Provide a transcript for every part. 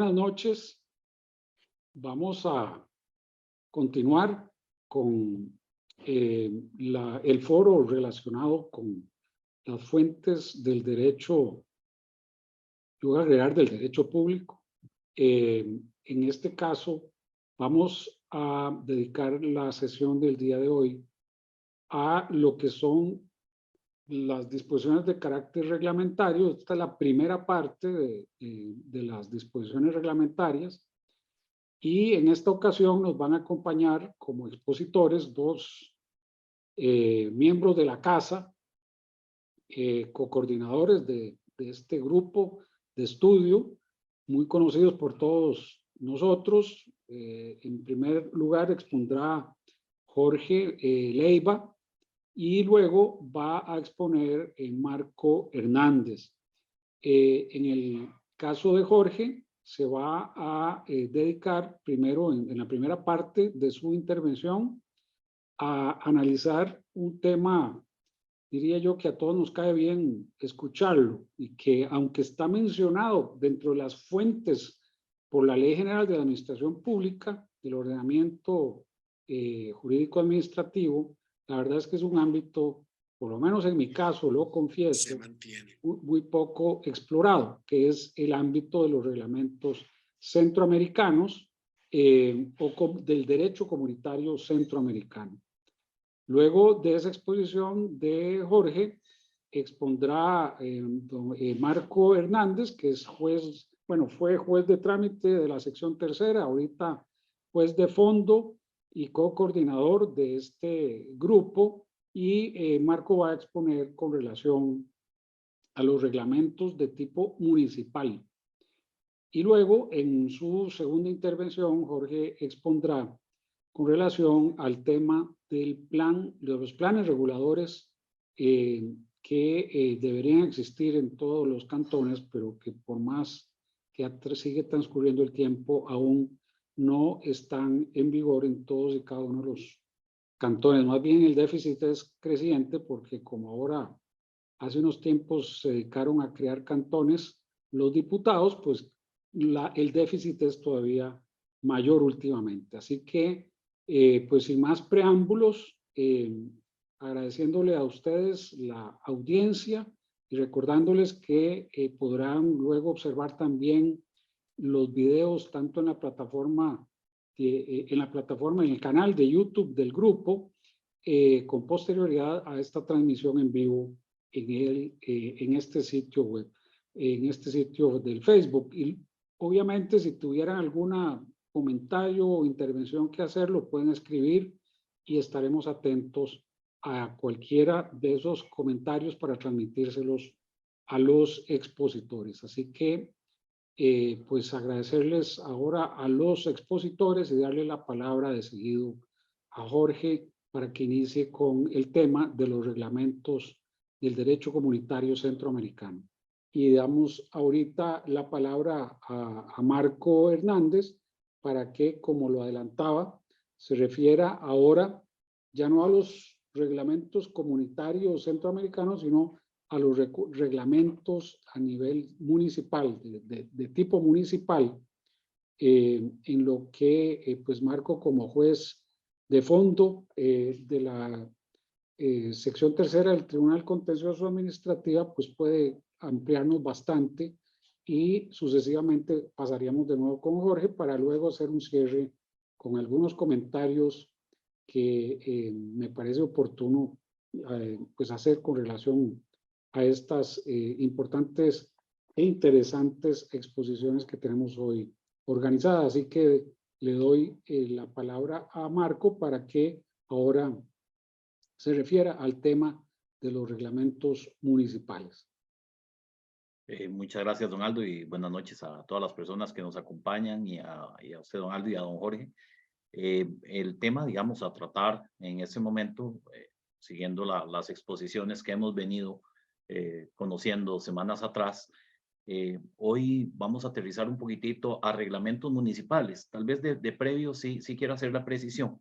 Buenas noches. Vamos a continuar con el foro relacionado con las fuentes del derecho, yo voy a agregar del derecho público. En este caso, vamos a dedicar la sesión del día de hoy a lo que son las disposiciones de carácter reglamentario. Esta es la primera parte de las disposiciones reglamentarias. Y en esta ocasión nos van a acompañar como expositores dos miembros de la casa, cocoordinadores de este grupo de estudio, muy conocidos por todos nosotros. En primer lugar expondrá Jorge Leiva y luego va a exponer Marco Hernández. En el caso de Jorge, se va a dedicar primero en la primera parte de su intervención a analizar un tema, diría yo, que a todos nos cae bien escucharlo y que aunque está mencionado dentro de las fuentes por la Ley General de la Administración Pública, del ordenamiento jurídico administrativo, la verdad es que es un ámbito, por lo menos en mi caso, lo confieso, muy poco explorado, que es el ámbito de los reglamentos centroamericanos o del derecho comunitario centroamericano. Luego de esa exposición de Jorge, expondrá Marco Hernández, que es juez, bueno, fue juez de trámite de la sección tercera, ahorita juez de fondo y co-coordinador de este grupo, y Marco va a exponer con relación a los reglamentos de tipo municipal. Y luego, en su segunda intervención, Jorge expondrá con relación al tema del plan, de los planes reguladores que deberían existir en todos los cantones, pero que por más que sigue transcurriendo el tiempo, aún no están en vigor en todos y cada uno de los cantones. Más bien el déficit es creciente porque como ahora hace unos tiempos se dedicaron a crear cantones los diputados, pues el déficit es todavía mayor últimamente. Así que, pues sin más preámbulos, agradeciéndole a ustedes la audiencia y recordándoles que podrán luego observar también los videos tanto en la plataforma, en el canal de YouTube del grupo, con posterioridad a esta transmisión en vivo en este sitio web, en este sitio del Facebook. Y obviamente si tuvieran algún comentario o intervención que hacer, lo pueden escribir y estaremos atentos a cualquiera de esos comentarios para transmitírselos a los expositores. Así que pues agradecerles ahora a los expositores y darle la palabra de seguido a Jorge para que inicie con el tema de los reglamentos del derecho comunitario centroamericano. Y damos ahorita la palabra a Marco Hernández para que, como lo adelantaba, se refiera ahora ya no a los reglamentos comunitarios centroamericanos, sino a los reglamentos a nivel municipal, de tipo municipal, en lo que pues Marco como juez de fondo de la sección tercera del Tribunal Contencioso Administrativa, pues puede ampliarnos bastante y sucesivamente pasaríamos de nuevo con Jorge para luego hacer un cierre con algunos comentarios que me parece oportuno pues hacer con relación a estas importantes e interesantes exposiciones que tenemos hoy organizadas. Así que le doy la palabra a Marco para que ahora se refiera al tema de los reglamentos municipales. Muchas gracias, don Aldo, y buenas noches a todas las personas que nos acompañan y a usted, don Aldo, y a don Jorge. El tema, digamos, a tratar en este momento, siguiendo las exposiciones que hemos venido conociendo semanas atrás, hoy vamos a aterrizar un poquitito a reglamentos municipales. Tal vez de previo sí quiero hacer la precisión.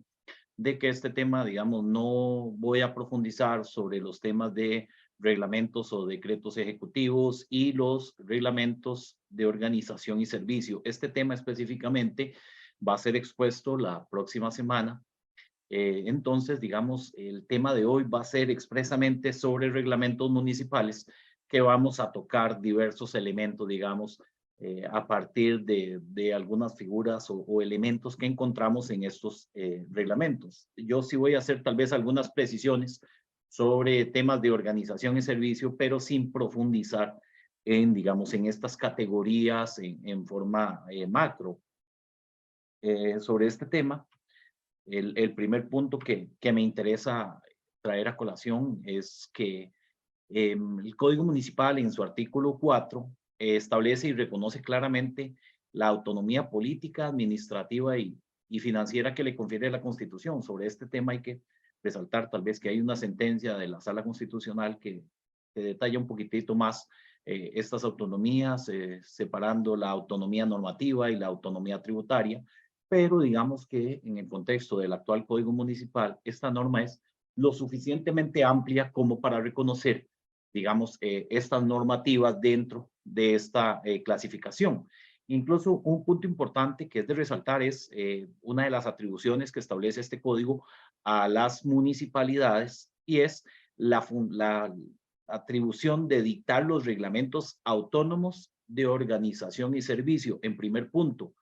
de que este tema, digamos, no voy a profundizar sobre los temas de reglamentos o decretos ejecutivos y los reglamentos de organización y servicio. Este tema específicamente va a ser expuesto la próxima semana. Entonces, digamos, el tema de hoy va a ser expresamente sobre reglamentos municipales, que vamos a tocar diversos elementos, digamos, a partir de algunas figuras o elementos que encontramos en estos reglamentos. Yo sí voy a hacer tal vez algunas precisiones sobre temas de organización y servicio, pero sin profundizar en, digamos, en estas categorías en forma macro. Sobre este tema, el primer punto que me interesa traer a colación es que el Código Municipal en su artículo 4 establece y reconoce claramente la autonomía política, administrativa y financiera que le confiere la Constitución. Sobre este tema hay que resaltar tal vez que hay una sentencia de la Sala Constitucional que detalla un poquitito más estas autonomías, separando la autonomía normativa y la autonomía tributaria, pero digamos que en el contexto del actual Código Municipal, esta norma es lo suficientemente amplia como para reconocer, digamos, estas normativas dentro de esta clasificación. Incluso un punto importante que es de resaltar es una de las atribuciones que establece este código a las municipalidades, y es la atribución de dictar los reglamentos autónomos de organización y servicio, en primer punto.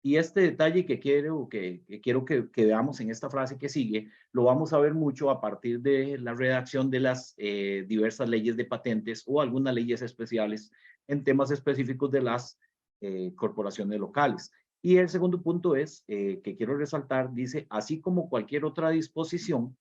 Y este detalle que quiero que veamos en esta frase que sigue, lo vamos a ver mucho a partir de la redacción de las diversas leyes de patentes o algunas leyes especiales en temas específicos de las corporaciones locales. Y el segundo punto es, que quiero resaltar, dice, así como cualquier otra disposición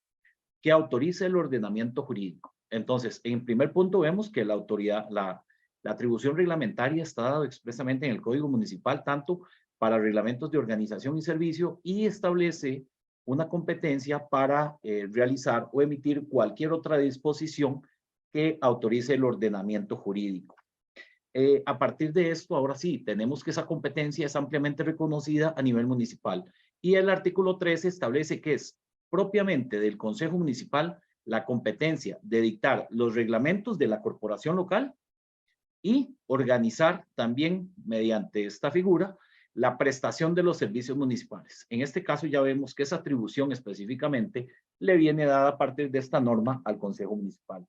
que autorice el ordenamiento jurídico. Entonces, en primer punto vemos que la autoridad, la atribución reglamentaria está dada expresamente en el Código Municipal, tanto para reglamentos de organización y servicio, y establece una competencia para realizar o emitir cualquier otra disposición que autorice el ordenamiento jurídico. A partir de esto, ahora sí, tenemos que esa competencia es ampliamente reconocida a nivel municipal. Y el artículo 13 establece que es propiamente del Consejo Municipal la competencia de dictar los reglamentos de la corporación local y organizar también mediante esta figura la prestación de los servicios municipales. En este caso ya vemos que esa atribución específicamente le viene dada a partir de esta norma al Consejo Municipal.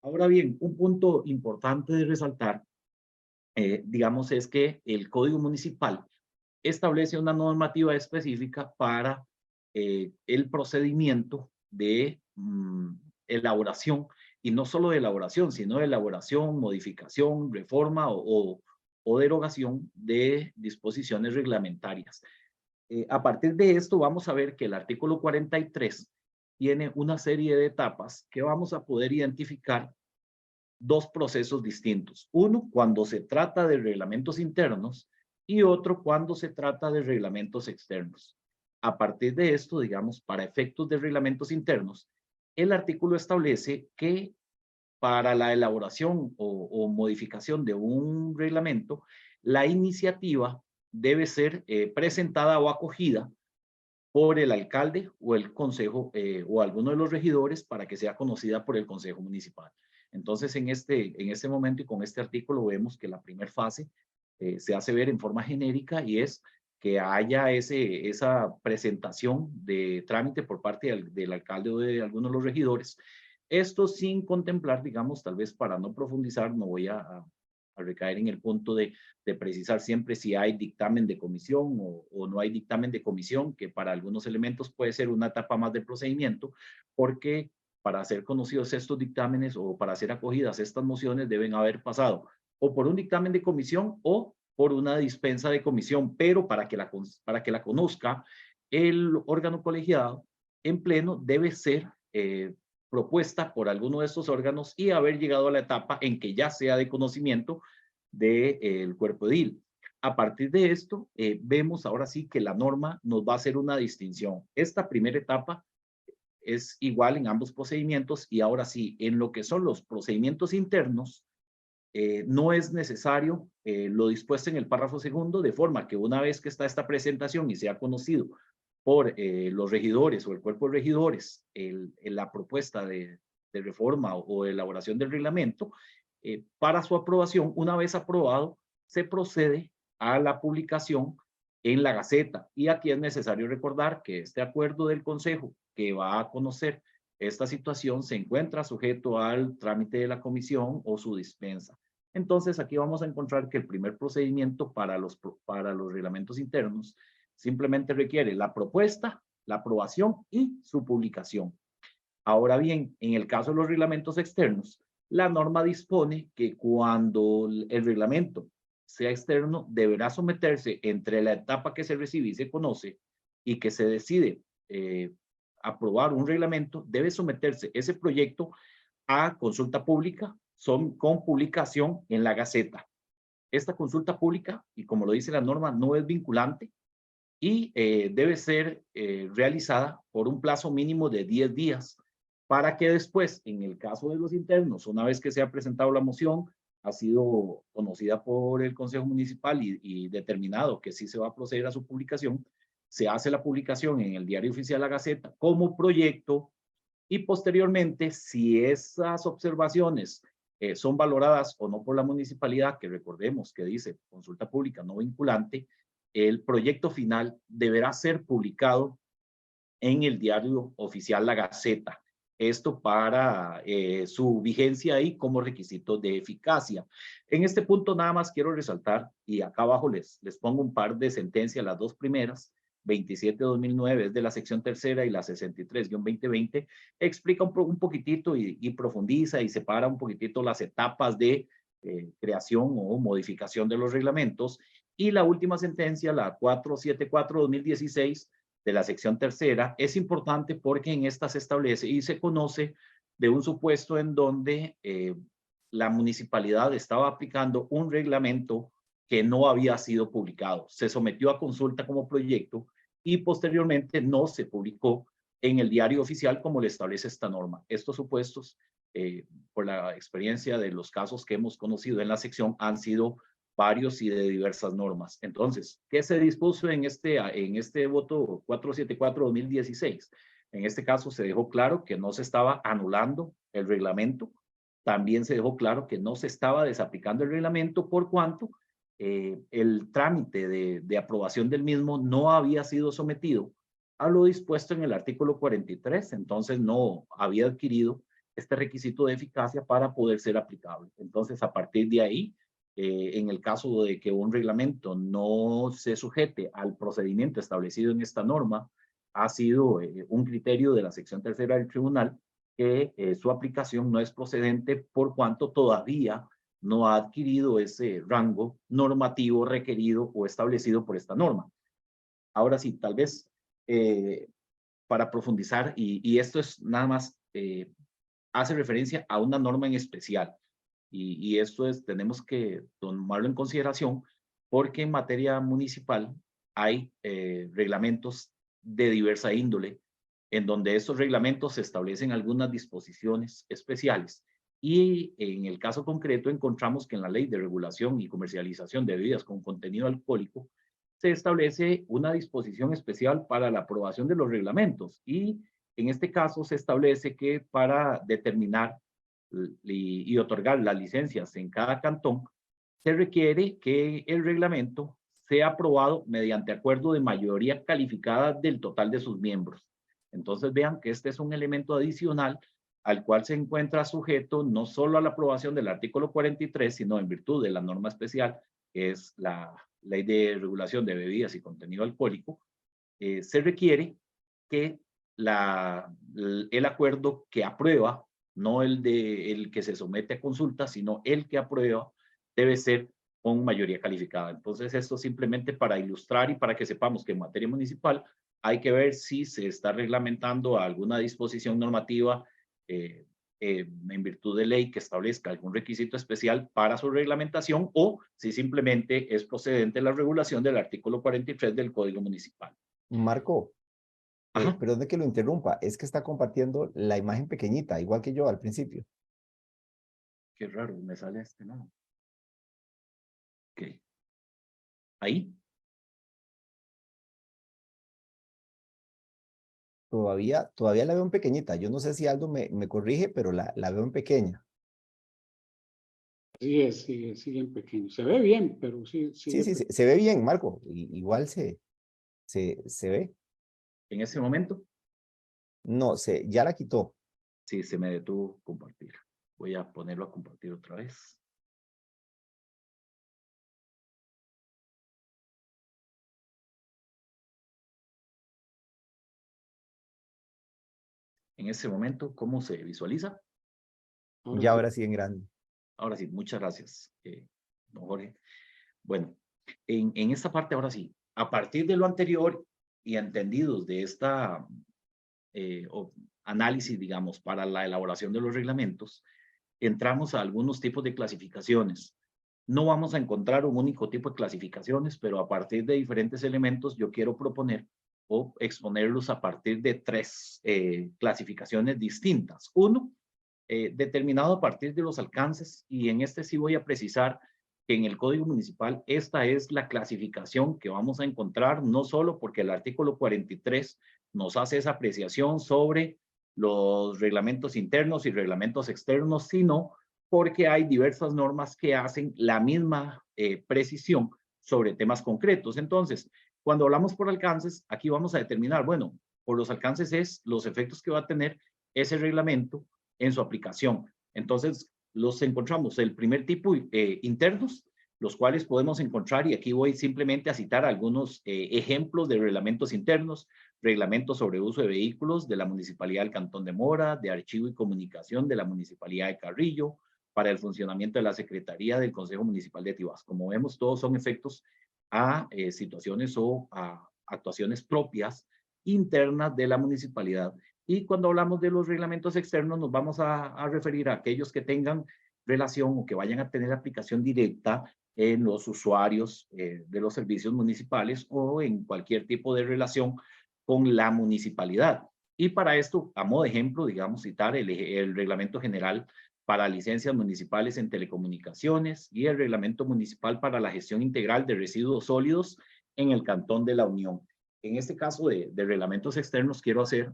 Ahora bien, un punto importante de resaltar, digamos, es que el Código Municipal establece una normativa específica para el procedimiento de elaboración, y no solo de elaboración, sino de elaboración, modificación, reforma o derogación de disposiciones reglamentarias. A partir de esto vamos a ver que el artículo 43 tiene una serie de etapas que vamos a poder identificar dos procesos distintos. Uno, cuando se trata de reglamentos internos, y otro cuando se trata de reglamentos externos. A partir de esto, digamos, para efectos de reglamentos internos, el artículo establece que para la elaboración o modificación de un reglamento, la iniciativa debe ser presentada o acogida por el alcalde o el consejo o alguno de los regidores para que sea conocida por el consejo municipal. Entonces, en este momento y con este artículo vemos que la primera fase se hace ver en forma genérica, y es que haya esa presentación de trámite por parte del alcalde o de algunos de los regidores. Esto sin contemplar, digamos, tal vez para no profundizar, no voy a recaer en el punto de precisar siempre si hay dictamen de comisión o no hay dictamen de comisión, que para algunos elementos puede ser una etapa más del procedimiento, porque para ser conocidos estos dictámenes o para ser acogidas estas mociones deben haber pasado o por un dictamen de comisión o por una dispensa de comisión, pero para que la conozca el órgano colegiado en pleno debe ser propuesta por alguno de estos órganos y haber llegado a la etapa en que ya sea de conocimiento del cuerpo edil. A partir de esto, vemos ahora sí que la norma nos va a hacer una distinción. Esta primera etapa es igual en ambos procedimientos, y ahora sí, en lo que son los procedimientos internos, no es necesario lo dispuesto en el párrafo segundo, de forma que una vez que está esta presentación y se ha conocido por los regidores o el cuerpo de regidores la propuesta de reforma o elaboración del reglamento, para su aprobación, una vez aprobado, se procede a la publicación en la Gaceta. Y aquí es necesario recordar que este acuerdo del Consejo que va a conocer esta situación se encuentra sujeto al trámite de la comisión o su dispensa. Entonces, aquí vamos a encontrar que el primer procedimiento para los reglamentos internos simplemente requiere la propuesta, la aprobación y su publicación. Ahora bien, en el caso de los reglamentos externos, la norma dispone que cuando el reglamento sea externo, deberá someterse entre la etapa que se recibe y se conoce y que se decide aprobar un reglamento, debe someterse ese proyecto a consulta pública con publicación en la Gaceta. Esta consulta pública, y como lo dice la norma, no es vinculante y debe ser realizada por un plazo mínimo de 10 días para que después, en el caso de los internos, una vez que se ha presentado la moción, ha sido conocida por el Consejo Municipal y determinado que sí se va a proceder a su publicación, se hace la publicación en el Diario Oficial La Gaceta como proyecto y posteriormente, si esas observaciones son valoradas o no por la municipalidad, que recordemos que dice consulta pública no vinculante, el proyecto final deberá ser publicado en el Diario Oficial La Gaceta. Esto para su vigencia y como requisito de eficacia. En este punto nada más quiero resaltar, y acá abajo les pongo un par de sentencias, las dos primeras, 27-2009 es de la sección tercera y la 63-2020, explica un poquitito y profundiza y separa un poquitito las etapas de creación o modificación de los reglamentos. Y la última sentencia, la 474-2016, de la sección tercera, es importante porque en esta se establece y se conoce de un supuesto en donde la municipalidad estaba aplicando un reglamento que no había sido publicado. Se sometió a consulta como proyecto y posteriormente no se publicó en el diario oficial como le establece esta norma. Estos supuestos, por la experiencia de los casos que hemos conocido en la sección, han sido varios y de diversas normas. Entonces, ¿qué se dispuso en este voto 474-2016? En este caso se dejó claro que no se estaba anulando el reglamento, también se dejó claro que no se estaba desaplicando el reglamento por cuanto el trámite de aprobación del mismo no había sido sometido a lo dispuesto en el artículo 43, entonces no había adquirido este requisito de eficacia para poder ser aplicable. Entonces, a partir de ahí, en el caso de que un reglamento no se sujete al procedimiento establecido en esta norma, ha sido un criterio de la sección tercera del tribunal que su aplicación no es procedente por cuanto todavía no ha adquirido ese rango normativo requerido o establecido por esta norma. Ahora sí, tal vez para profundizar, y esto es nada más, hace referencia a una norma en especial. Y esto tenemos que tomarlo en consideración porque en materia municipal hay reglamentos de diversa índole en donde estos reglamentos establecen algunas disposiciones especiales. Y en el caso concreto encontramos que en la Ley de Regulación y Comercialización de Bebidas con Contenido Alcohólico se establece una disposición especial para la aprobación de los reglamentos y en este caso se establece que para determinar y otorgar las licencias en cada cantón, se requiere que el reglamento sea aprobado mediante acuerdo de mayoría calificada del total de sus miembros. Entonces vean que este es un elemento adicional al cual se encuentra sujeto no solo a la aprobación del artículo 43, sino en virtud de la norma especial, que es la Ley de Regulación de Bebidas y Contenido Alcohólico, se requiere que el acuerdo que aprueba, no el que se somete a consulta, sino el que aprueba, debe ser con mayoría calificada. Entonces, esto simplemente para ilustrar y para que sepamos que en materia municipal hay que ver si se está reglamentando alguna disposición normativa en virtud de ley que establezca algún requisito especial para su reglamentación o si simplemente es procedente la regulación del artículo 43 del Código Municipal. Marco, Ajá. perdón de que lo interrumpa, es que está compartiendo la imagen pequeñita, igual que yo al principio. Qué raro, me sale este lado. Ok. Ahí. todavía la veo en pequeñita. Yo no sé si Aldo me corrige, pero la veo en pequeña. Sigue en pequeño. Se ve bien, pero sí, Sí, sigue. se ve bien, Marco. Igual se ve. En ese momento, No, ya la quitó. sí, se me detuvo compartir. Voy a ponerlo a compartir otra vez. En ese momento, ¿cómo se visualiza? Ya ahora sí en grande. Ahora sí, muchas gracias, don Jorge. Bueno, en esta parte ahora sí, a partir de lo anterior y entendidos de esta análisis, digamos, para la elaboración de los reglamentos, entramos a algunos tipos de clasificaciones. No vamos a encontrar un único tipo de clasificaciones, pero a partir de diferentes elementos yo quiero proponer o exponerlos a partir de tres clasificaciones distintas. Uno, determinado a partir de los alcances, y en este sí voy a precisar que en el Código Municipal esta es la clasificación que vamos a encontrar, no solo porque el artículo 43 nos hace esa apreciación sobre los reglamentos internos y reglamentos externos, sino porque hay diversas normas que hacen la misma precisión sobre temas concretos. Entonces, cuando hablamos por alcances, aquí vamos a determinar, bueno, por los alcances es los efectos que va a tener ese reglamento en su aplicación. Entonces, los encontramos, el primer tipo, internos, los cuales podemos encontrar, y aquí voy simplemente a citar algunos ejemplos de reglamentos internos: reglamentos sobre uso de vehículos de la Municipalidad del Cantón de Mora, de archivo y comunicación de la Municipalidad de Carrillo, para el funcionamiento de la Secretaría del Consejo Municipal de Tibás. Como vemos, todos son efectos a situaciones o a actuaciones propias internas de la municipalidad. Y cuando hablamos de los reglamentos externos, nos vamos a referir a aquellos que tengan relación o que vayan a tener aplicación directa en los usuarios de los servicios municipales o en cualquier tipo de relación con la municipalidad. Y para esto, a modo de ejemplo, digamos, citar el reglamento general para licencias municipales en telecomunicaciones y el reglamento municipal para la gestión integral de residuos sólidos en el Cantón de la Unión. En este caso de reglamentos externos quiero hacer,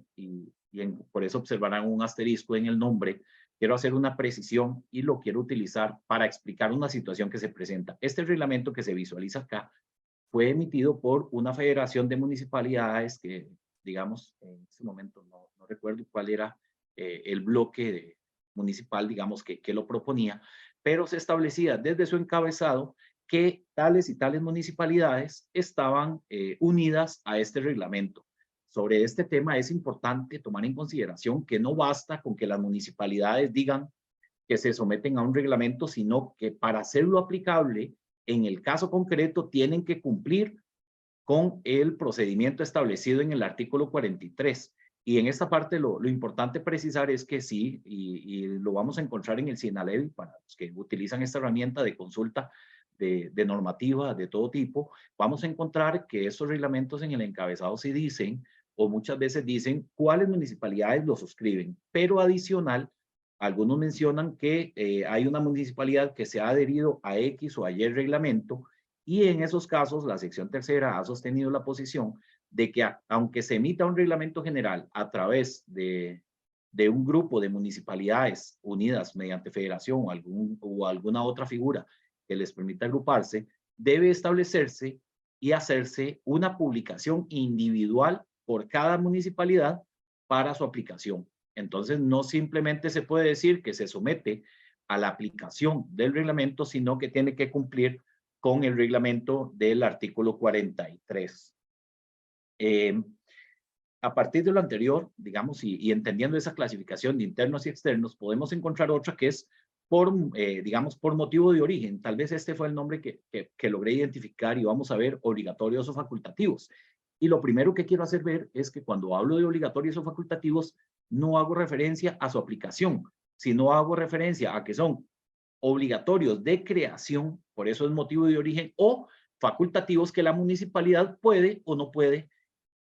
por eso observarán un asterisco en el nombre, quiero hacer una precisión y lo quiero utilizar para explicar una situación que se presenta. Este reglamento que se visualiza acá fue emitido por una federación de municipalidades que, digamos, en este momento no recuerdo cuál era el bloque municipal, digamos, que lo proponía, pero se establecía desde su encabezado que tales y tales municipalidades estaban unidas a este reglamento. Sobre este tema es importante tomar en consideración que no basta con que las municipalidades digan que se someten a un reglamento, sino que para hacerlo aplicable, en el caso concreto, tienen que cumplir con el procedimiento establecido en el artículo 43. Y en esta parte lo importante precisar es que sí, y lo vamos a encontrar en el CINALEVI para los que utilizan esta herramienta de consulta de normativa de todo tipo, vamos a encontrar que esos reglamentos en el encabezado sí dicen, o muchas veces dicen, cuáles municipalidades lo suscriben, pero adicional, algunos mencionan que hay una municipalidad que se ha adherido a X o a Y reglamento, y en esos casos la sección tercera ha sostenido la posición de que aunque se emita un reglamento general a través de un grupo de municipalidades unidas mediante federación o alguna otra figura que les permita agruparse, debe establecerse y hacerse una publicación individual por cada municipalidad para su aplicación. Entonces, no simplemente se puede decir que se somete a la aplicación del reglamento, sino que tiene que cumplir con el reglamento del artículo 43. A partir de lo anterior, digamos, y entendiendo esa clasificación de internos y externos, podemos encontrar otra que es digamos, por motivo de origen. Tal vez este fue el nombre que logré identificar, y vamos a ver obligatorios o facultativos. Y lo primero que quiero hacer ver es que cuando hablo de obligatorios o facultativos, no hago referencia a su aplicación, sino hago referencia a que son obligatorios de creación, por eso es motivo de origen, o facultativos que la municipalidad puede o no puede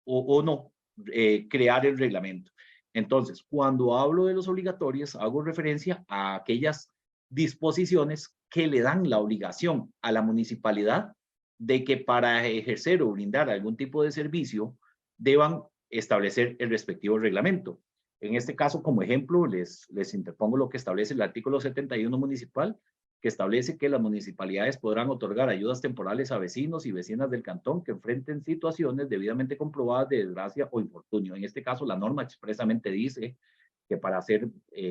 o no crear el reglamento. Entonces, cuando hablo de los obligatorios, hago referencia a aquellas disposiciones que le dan la obligación a la municipalidad de que para ejercer o brindar algún tipo de servicio deban establecer el respectivo reglamento. En este caso, como ejemplo, les interpongo lo que establece el artículo 71 municipal, que establece que las municipalidades podrán otorgar ayudas temporales a vecinos y vecinas del cantón que enfrenten situaciones debidamente comprobadas de desgracia o infortunio. En este caso, la norma expresamente dice que para hacer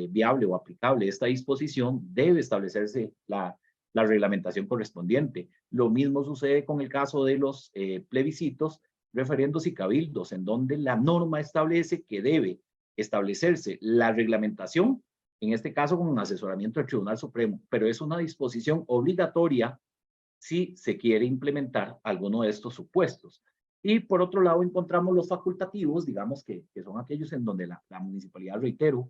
viable o aplicable esta disposición debe establecerse la reglamentación correspondiente. Lo mismo sucede con el caso de los plebiscitos, referendos y cabildos, en donde la norma establece que debe establecerse la reglamentación, en este caso con un asesoramiento del Tribunal Supremo, pero es una disposición obligatoria si se quiere implementar alguno de estos supuestos. Y por otro lado encontramos los facultativos, digamos que son aquellos en donde la municipalidad, reitero,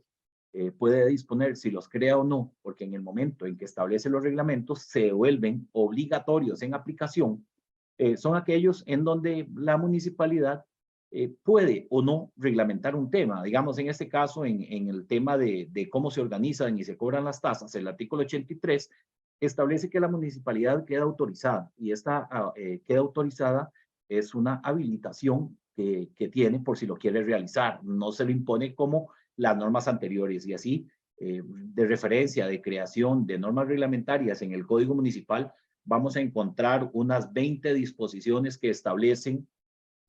puede disponer si los crea o no, porque en el momento en que establece los reglamentos se vuelven obligatorios en aplicación. Son aquellos en donde la municipalidad puede o no reglamentar un tema. Digamos, en este caso, en el tema de cómo se organizan y se cobran las tasas, el artículo 83 establece que la municipalidad queda autorizada, y esta queda autorizada es una habilitación que tiene por si lo quiere realizar. No se lo impone como las normas anteriores, y así de referencia, de creación de normas reglamentarias en el Código Municipal, vamos a encontrar unas 20 disposiciones que establecen,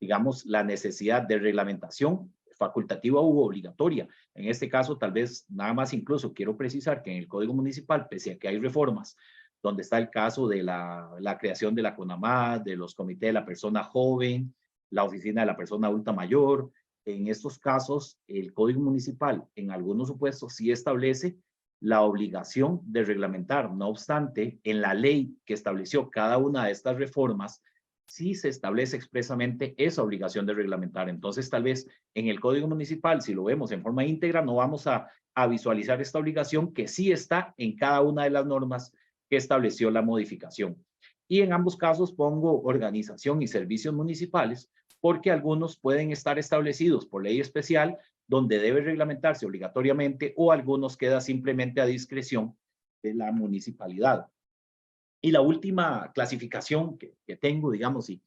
digamos, la necesidad de reglamentación facultativa u obligatoria. En este caso, tal vez nada más incluso quiero precisar que en el Código Municipal, pese a que hay reformas, donde está el caso de la creación de la CONAMAD, de los comités de la persona joven, la oficina de la persona adulta mayor, en estos casos, el Código Municipal, en algunos supuestos, sí establece la obligación de reglamentar. No obstante, en la ley que estableció cada una de estas reformas, sí se establece expresamente esa obligación de reglamentar. Entonces, tal vez en el Código Municipal, si lo vemos en forma íntegra, no vamos a visualizar esta obligación que sí está en cada una de las normas que estableció la modificación. Y en ambos casos pongo organización y servicios municipales, porque algunos pueden estar establecidos por ley especial, donde debe reglamentarse obligatoriamente, o algunos queda simplemente a discreción de la municipalidad. Y la última clasificación que tengo, digamos, y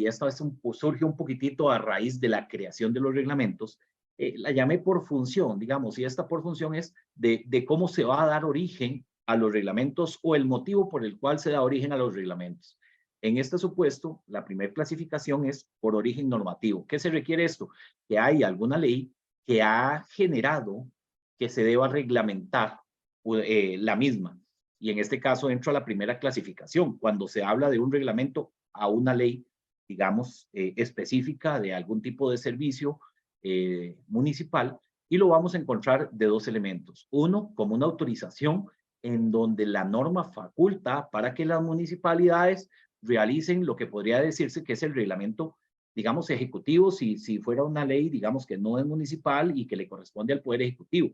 esta vez surge un poquitito a raíz de la creación de los reglamentos, la llamé por función, digamos, y esta por función es de cómo se va a dar origen a los reglamentos o el motivo por el cual se da origen a los reglamentos. En este supuesto, la primera clasificación es por origen normativo. ¿Qué se requiere esto? Que haya alguna ley que ha generado que se deba reglamentar la misma. Y en este caso entro a la primera clasificación, cuando se habla de un reglamento a una ley, digamos, específica de algún tipo de servicio municipal, y lo vamos a encontrar de dos elementos. Uno, como una autorización en donde la norma faculta para que las municipalidades realicen lo que podría decirse que es el reglamento, digamos, ejecutivo, si fuera una ley, digamos, que no es municipal y que le corresponde al Poder Ejecutivo.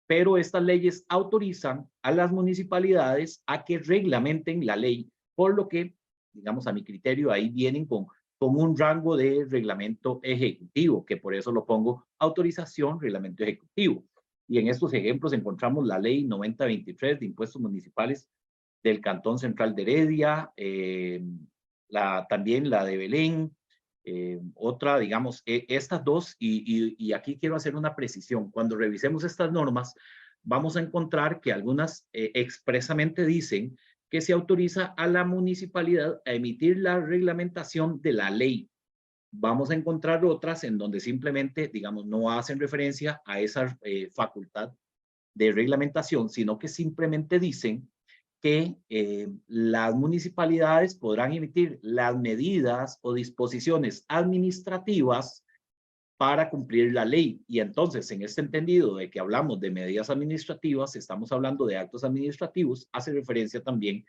Pero estas leyes autorizan a las municipalidades a que reglamenten la ley, por lo que, digamos, a mi criterio, ahí vienen con un rango de reglamento ejecutivo, que por eso lo pongo autorización, reglamento ejecutivo. Y en estos ejemplos encontramos la ley 9023 de impuestos municipales del Cantón Central de Heredia, también la de Belén, otra, digamos, estas dos, y aquí quiero hacer una precisión. Cuando revisemos estas normas, vamos a encontrar que algunas expresamente dicen que se autoriza a la municipalidad a emitir la reglamentación de la ley. Vamos a encontrar otras en donde simplemente, digamos, no hacen referencia a esa facultad de reglamentación, sino que simplemente dicen que las municipalidades podrán emitir las medidas o disposiciones administrativas para cumplir la ley. Y entonces, en este entendido de que hablamos de medidas administrativas, estamos hablando de actos administrativos, hace referencia también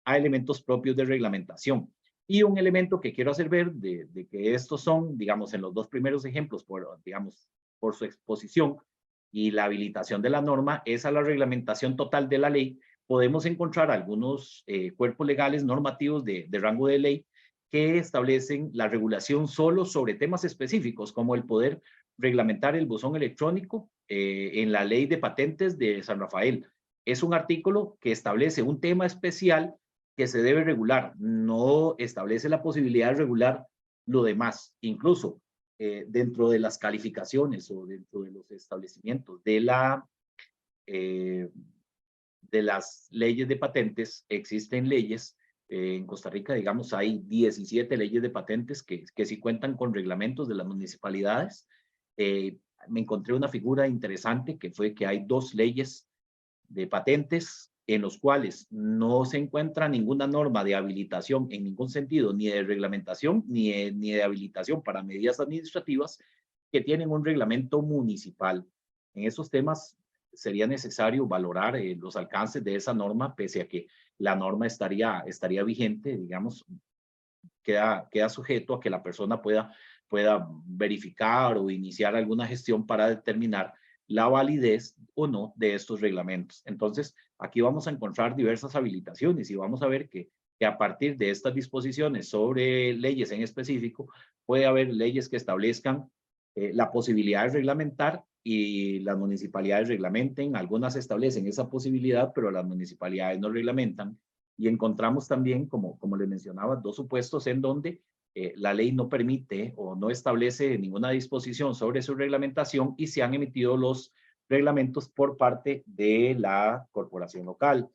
a elementos propios de reglamentación. Y un elemento que quiero hacer ver de que estos son, digamos, en los dos primeros ejemplos, digamos, por su exposición y la habilitación de la norma, es a la reglamentación total de la ley. Podemos encontrar algunos cuerpos legales normativos de rango de ley que establecen la regulación solo sobre temas específicos, como el poder reglamentar el buzón electrónico en la ley de patentes de San Rafael. Es un artículo que establece un tema especial que se debe regular, no establece la posibilidad de regular lo demás. Incluso dentro de las calificaciones o dentro de los establecimientos de las leyes de patentes, existen leyes. En Costa Rica, digamos, hay 17 leyes de patentes que sí cuentan con reglamentos de las municipalidades. Me encontré una figura interesante que fue que hay 2 leyes de patentes en los cuales no se encuentra ninguna norma de habilitación en ningún sentido, ni de reglamentación, ni de habilitación para medidas administrativas, que tienen un reglamento municipal. En esos temas sería necesario valorar los alcances de esa norma, pese a que la norma estaría vigente, digamos, queda sujeto a que la persona pueda verificar o iniciar alguna gestión para determinar la validez o no de estos reglamentos. Entonces, aquí vamos a encontrar diversas habilitaciones y vamos a ver que a partir de estas disposiciones sobre leyes en específico, puede haber leyes que establezcan la posibilidad de reglamentar y las municipalidades reglamenten. Algunas establecen esa posibilidad, pero las municipalidades no reglamentan. Y encontramos también, como les mencionaba, 2 supuestos en donde la ley no permite o no establece ninguna disposición sobre su reglamentación y se han emitido los reglamentos por parte de la corporación local.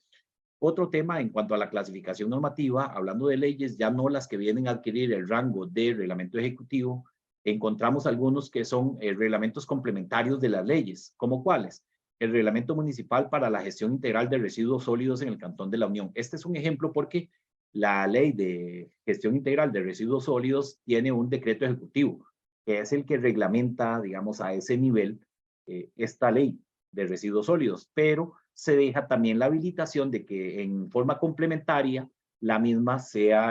Otro tema en cuanto a la clasificación normativa, hablando de leyes, ya no las que vienen a adquirir el rango de reglamento ejecutivo, encontramos algunos que son reglamentos complementarios de las leyes, ¿como cuáles? El reglamento municipal para la gestión integral de residuos sólidos en el Cantón de la Unión. Este es un ejemplo porque la ley de gestión integral de residuos sólidos tiene un decreto ejecutivo, que es el que reglamenta, digamos, a ese nivel esta ley de residuos sólidos, pero se deja también la habilitación de que en forma complementaria la misma sea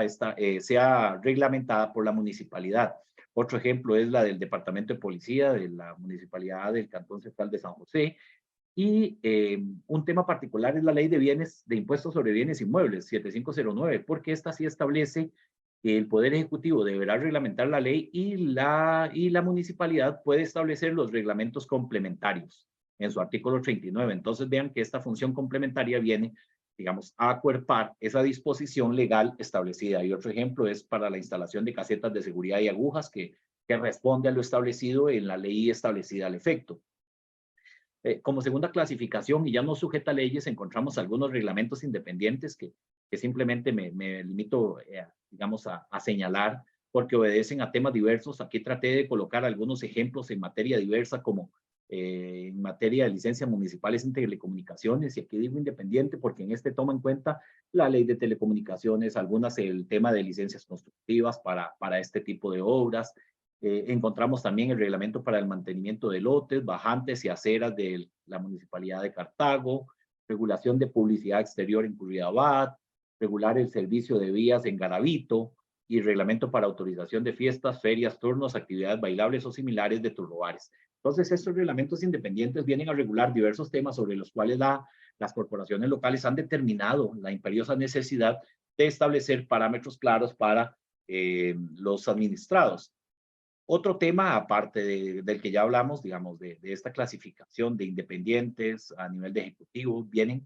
reglamentada por la municipalidad. Otro ejemplo es la del Departamento de Policía de la Municipalidad del Cantón Central de San José. Y un tema particular es la Ley de Impuestos sobre Bienes Inmuebles, 7509, porque esta sí establece que el Poder Ejecutivo deberá reglamentar la ley y la municipalidad puede establecer los reglamentos complementarios en su artículo 39. Entonces vean que esta función complementaria viene, digamos, a acuerpar esa disposición legal establecida. Y otro ejemplo es para la instalación de casetas de seguridad y agujas que responde a lo establecido en la ley establecida al efecto. Como segunda clasificación, y ya no sujeta a leyes, encontramos algunos reglamentos independientes que simplemente me limito, digamos, a señalar, porque obedecen a temas diversos. Aquí traté de colocar algunos ejemplos en materia diversa, como en materia de licencias municipales en telecomunicaciones, y aquí digo independiente porque en este toma en cuenta la ley de telecomunicaciones, algunas el tema de licencias constructivas para este tipo de obras. Encontramos también el reglamento para el mantenimiento de lotes, bajantes y aceras de la Municipalidad de Cartago, regulación de publicidad exterior en Curridabat, regular el servicio de vías en Garavito y reglamento para autorización de fiestas, ferias, turnos, actividades bailables o similares de turrobares. Entonces, estos reglamentos independientes vienen a regular diversos temas sobre los cuales las corporaciones locales han determinado la imperiosa necesidad de establecer parámetros claros para los administrados. Otro tema, aparte del que ya hablamos, digamos, de esta clasificación de independientes a nivel de ejecutivo, vienen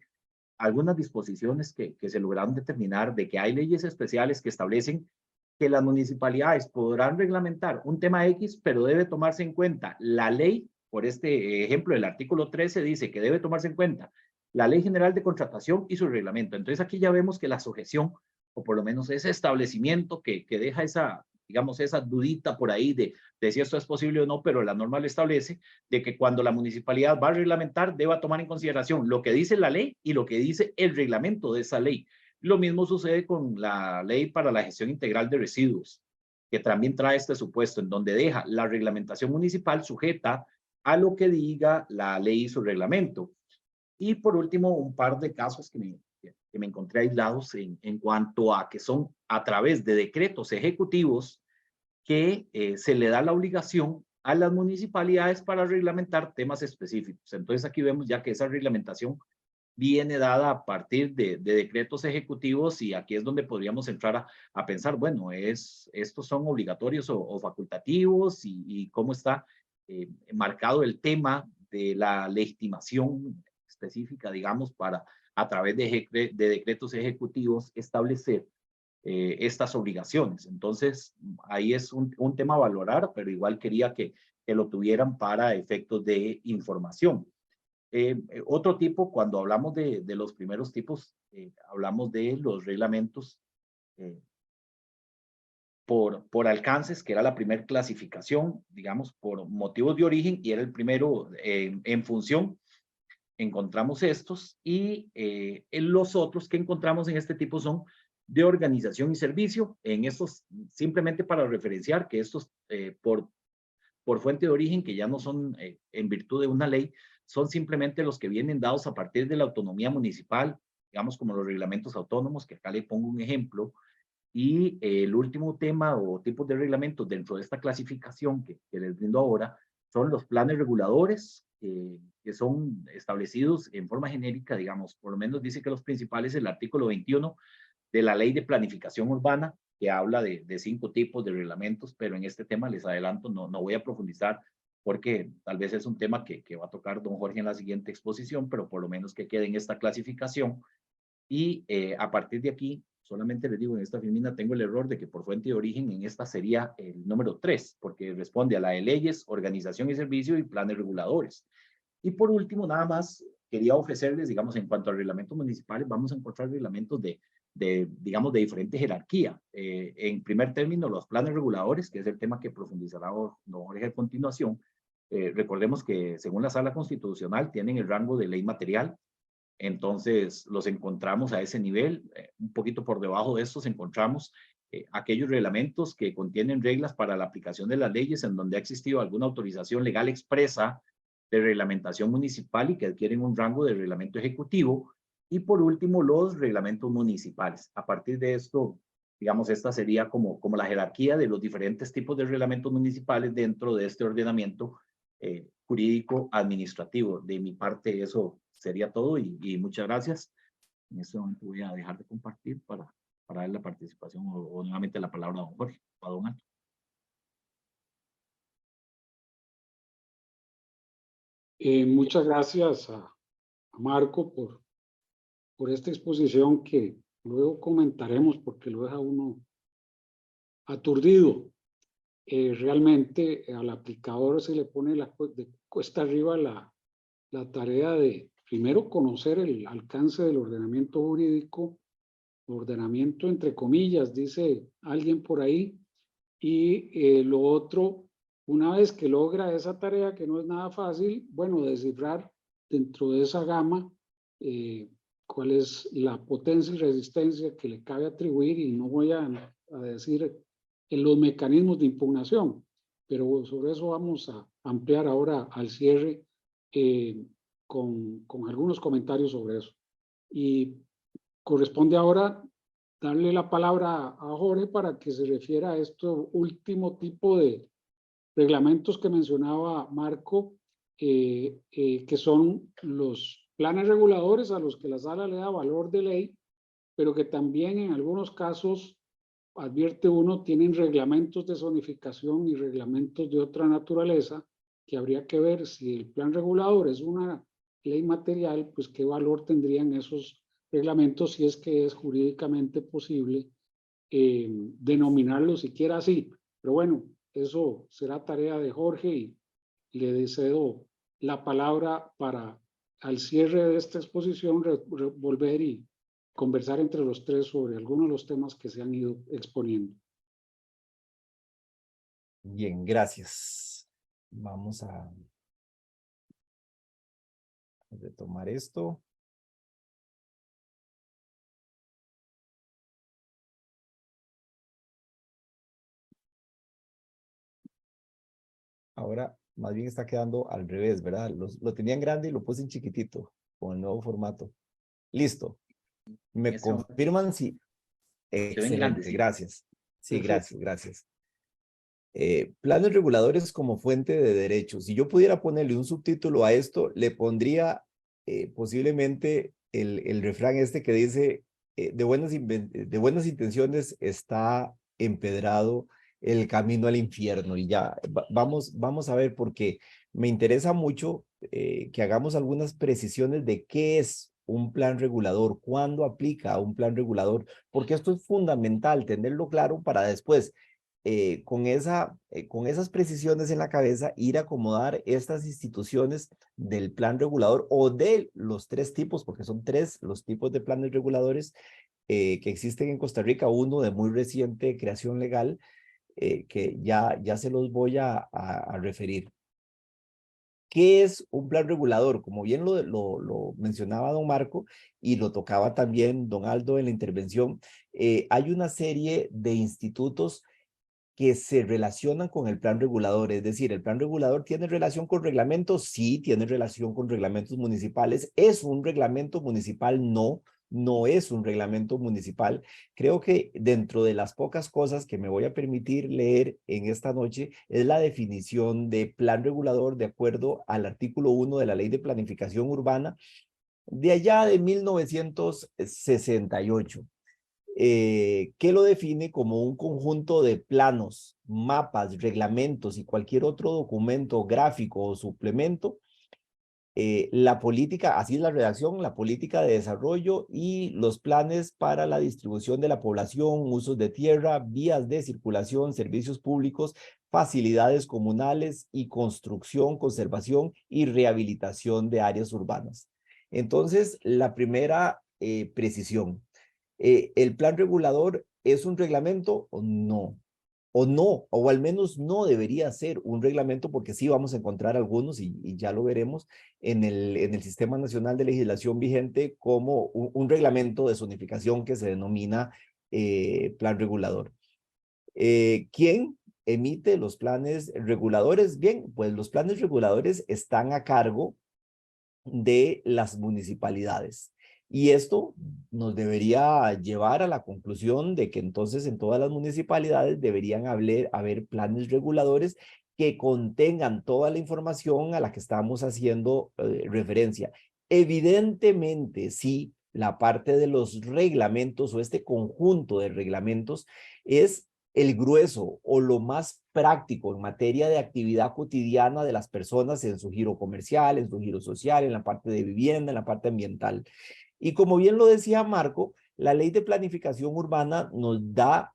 algunas disposiciones que se lograron determinar de que hay leyes especiales que establecen que las municipalidades podrán reglamentar un tema X, pero debe tomarse en cuenta la ley. Por este ejemplo, el artículo 13 dice que debe tomarse en cuenta la Ley General de Contratación y su reglamento. Entonces aquí ya vemos que la sujeción, o por lo menos ese establecimiento que deja esa, digamos, esa dudita por ahí de si esto es posible o no, pero la norma lo establece, de que cuando la municipalidad va a reglamentar, deba tomar en consideración lo que dice la ley y lo que dice el reglamento de esa ley. Lo mismo sucede con la ley para la gestión integral de residuos, que también trae este supuesto, en donde deja la reglamentación municipal sujeta a lo que diga la ley y su reglamento. Y por último, un par de casos que me encontré aislados en cuanto a que son a través de decretos ejecutivos que se le da la obligación a las municipalidades para reglamentar temas específicos. Entonces aquí vemos ya que esa reglamentación viene dada a partir de decretos ejecutivos, y aquí es donde podríamos entrar a pensar, bueno, ¿estos son obligatorios o facultativos? Y cómo está marcado el tema de la legitimación específica, digamos, para a través de decretos ejecutivos establecer estas obligaciones. Entonces, ahí es un tema a valorar, pero igual quería que lo tuvieran para efectos de información. Otro tipo, cuando hablamos de los primeros tipos, hablamos de los reglamentos por alcances, que era la primera clasificación, digamos, por motivos de origen, y era el primero en función. Encontramos estos, y los otros que encontramos en este tipo son de organización y servicio. En estos, simplemente para referenciar que estos por fuente de origen, que ya no son en virtud de una ley, son simplemente los que vienen dados a partir de la autonomía municipal, digamos como los reglamentos autónomos, que acá le pongo un ejemplo. Y el último tema o tipos de reglamentos dentro de esta clasificación que les brindo ahora son los planes reguladores, que son establecidos en forma genérica, digamos, por lo menos dice que los principales, el artículo 21 de la Ley de Planificación Urbana, que habla de 5 tipos de reglamentos, pero en este tema les adelanto, no voy a profundizar, porque tal vez es un tema que va a tocar don Jorge en la siguiente exposición, pero por lo menos que quede en esta clasificación. Y a partir de aquí, solamente les digo, en esta filmina tengo el error de que por fuente de origen en esta sería el número 3, porque responde a la de leyes, organización y servicio y planes reguladores. Y por último, nada más quería ofrecerles, digamos, en cuanto a reglamentos municipales, vamos a encontrar reglamentos digamos, de diferente jerarquía. En primer término, los planes reguladores, que es el tema que profundizará don Jorge a continuación. Recordemos que según la Sala Constitucional tienen el rango de ley material. Entonces los encontramos a ese nivel. Un poquito por debajo de estos encontramos aquellos reglamentos que contienen reglas para la aplicación de las leyes en donde ha existido alguna autorización legal expresa de reglamentación municipal y que adquieren un rango de reglamento ejecutivo. Y por último, los reglamentos municipales. A partir de esto, digamos, esta sería como la jerarquía de los diferentes tipos de reglamentos municipales dentro de este ordenamiento jurídico administrativo. De mi parte, eso sería todo, y muchas gracias. En este momento voy a dejar de compartir para dar la participación o nuevamente la palabra a don Jorge, a don Alto. Muchas gracias a Marco por esta exposición que luego comentaremos porque lo deja uno aturdido. Realmente al aplicador se le pone de cuesta arriba la tarea de primero conocer el alcance del ordenamiento jurídico, ordenamiento entre comillas, dice alguien por ahí, y lo otro, una vez que logra esa tarea que no es nada fácil, bueno, descifrar dentro de esa gama cuál es la potencia y resistencia que le cabe atribuir, y no voy a decir en los mecanismos de impugnación, pero sobre eso vamos a ampliar ahora al cierre con algunos comentarios sobre eso. Y corresponde ahora darle la palabra a Jorge para que se refiera a este último tipo de reglamentos que mencionaba Marco, que son los planes reguladores a los que la sala le da valor de ley, pero que también en algunos casos, advierte uno, tienen reglamentos de zonificación y reglamentos de otra naturaleza, que habría que ver si el plan regulador es una ley material, pues qué valor tendrían esos reglamentos si es que es jurídicamente posible denominarlo siquiera así. Pero bueno, eso será tarea de Jorge, y le cedo la palabra para al cierre de esta exposición volver y conversar entre los tres sobre algunos de los temas que se han ido exponiendo. Bien, gracias. Vamos a retomar esto. Ahora más bien está quedando al revés, ¿verdad? Lo tenían grande y lo puse en chiquitito con el nuevo formato. Listo. ¿Me confirman si? Excelente, gracias. Sí, gracias, gracias. Planes reguladores como fuente de derechos. Si yo pudiera ponerle un subtítulo a esto, le pondría posiblemente el refrán este que dice, de buenas intenciones está empedrado el camino al infierno. Y ya, vamos a ver, porque me interesa mucho que hagamos algunas precisiones de qué es un plan regulador? ¿Cuándo aplica un plan regulador? Porque esto es fundamental, tenerlo claro para después, con esas precisiones en la cabeza, ir a acomodar estas instituciones del plan regulador o de los 3 tipos, porque son 3 los tipos de planes reguladores que existen en Costa Rica, uno de muy reciente creación legal, que ya se los voy a referir. ¿Qué es un plan regulador? Como bien lo mencionaba don Marco y lo tocaba también don Aldo en la intervención, hay una serie de institutos que se relacionan con el plan regulador. Es decir, el plan regulador tiene relación con reglamentos, sí, tiene relación con reglamentos municipales. ¿Es un reglamento municipal? No, no es un reglamento municipal. Creo que dentro de las pocas cosas que me voy a permitir leer en esta noche es la definición de plan regulador de acuerdo al artículo 1 de la Ley de Planificación Urbana de allá de 1968. Que lo define como un conjunto de planos, mapas, reglamentos y cualquier otro documento gráfico o suplemento. La política, así es la redacción, la política de desarrollo y los planes para la distribución de la población, usos de tierra, vías de circulación, servicios públicos, facilidades comunales y construcción, conservación y rehabilitación de áreas urbanas. Entonces, la primera precisión. ¿El plan regulador es un reglamento o no? O no, o al menos no debería ser un reglamento, porque sí vamos a encontrar algunos, y ya lo veremos, en el Sistema Nacional de Legislación vigente como un reglamento de zonificación que se denomina plan regulador. ¿Quién emite los planes reguladores? Bien, pues los planes reguladores están a cargo de las municipalidades. Y esto nos debería llevar a la conclusión de que entonces en todas las municipalidades deberían haber planes reguladores que contengan toda la información a la que estamos haciendo referencia. Evidentemente, sí, la parte de los reglamentos o este conjunto de reglamentos es el grueso o lo más práctico en materia de actividad cotidiana de las personas en su giro comercial, en su giro social, en la parte de vivienda, en la parte ambiental. Y como bien lo decía Marco, la Ley de Planificación Urbana nos da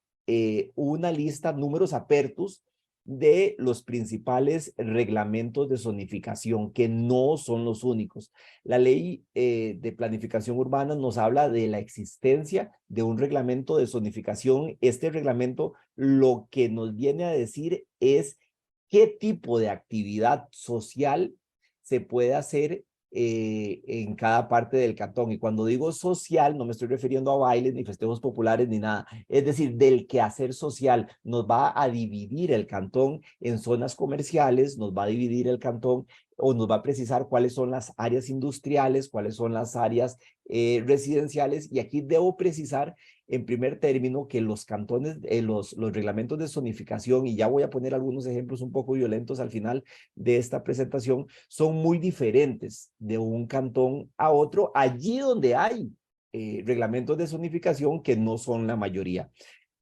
una lista, números apertus, de los principales reglamentos de zonificación, que no son los únicos. La Ley de Planificación Urbana nos habla de la existencia de un reglamento de zonificación. Este reglamento lo que nos viene a decir es qué tipo de actividad social se puede hacer en cada parte del cantón. Y cuando digo social, no me estoy refiriendo a bailes, ni festejos populares, ni nada. Es decir, del quehacer social. Nos va a dividir el cantón en zonas comerciales, nos va a dividir el cantón o nos va a precisar cuáles son las áreas industriales, cuáles son las áreas residenciales. Y aquí debo precisar en primer término que los cantones, los reglamentos de zonificación, y ya voy a poner algunos ejemplos un poco violentos al final de esta presentación, son muy diferentes de un cantón a otro, allí donde hay reglamentos de zonificación que no son la mayoría.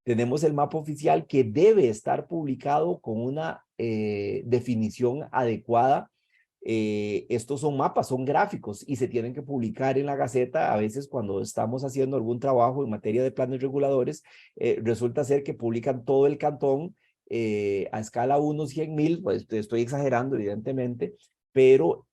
Tenemos el mapa oficial que debe estar publicado con una definición adecuada. Estos son mapas, son gráficos y se tienen que publicar en la Gaceta. A veces cuando estamos haciendo algún trabajo en materia de planes reguladores, resulta ser que publican todo el cantón a escala 1/100,000, pues estoy exagerando evidentemente, pero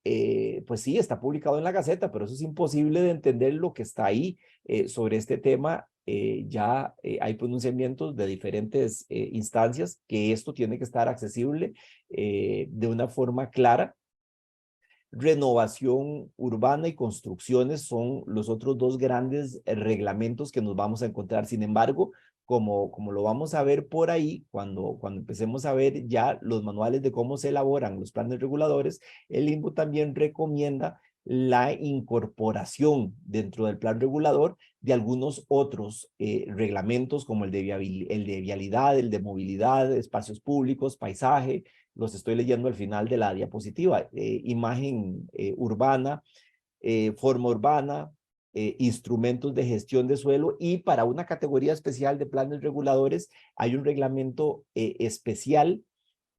pues sí, está publicado en la Gaceta, pero eso es imposible de entender lo que está ahí sobre este tema. Ya hay pronunciamientos de diferentes instancias que esto tiene que estar accesible de una forma clara. Renovación urbana y construcciones son los otros 2 grandes reglamentos que nos vamos a encontrar. Sin embargo, como lo vamos a ver por ahí, cuando empecemos a ver ya los manuales de cómo se elaboran los planes reguladores, el INVU también recomienda la incorporación dentro del plan regulador de algunos otros reglamentos como el de vialidad, el de movilidad, espacios públicos, paisaje. Los estoy leyendo al final de la diapositiva. Imagen urbana, forma urbana, instrumentos de gestión de suelo, y para una categoría especial de planes reguladores hay un reglamento especial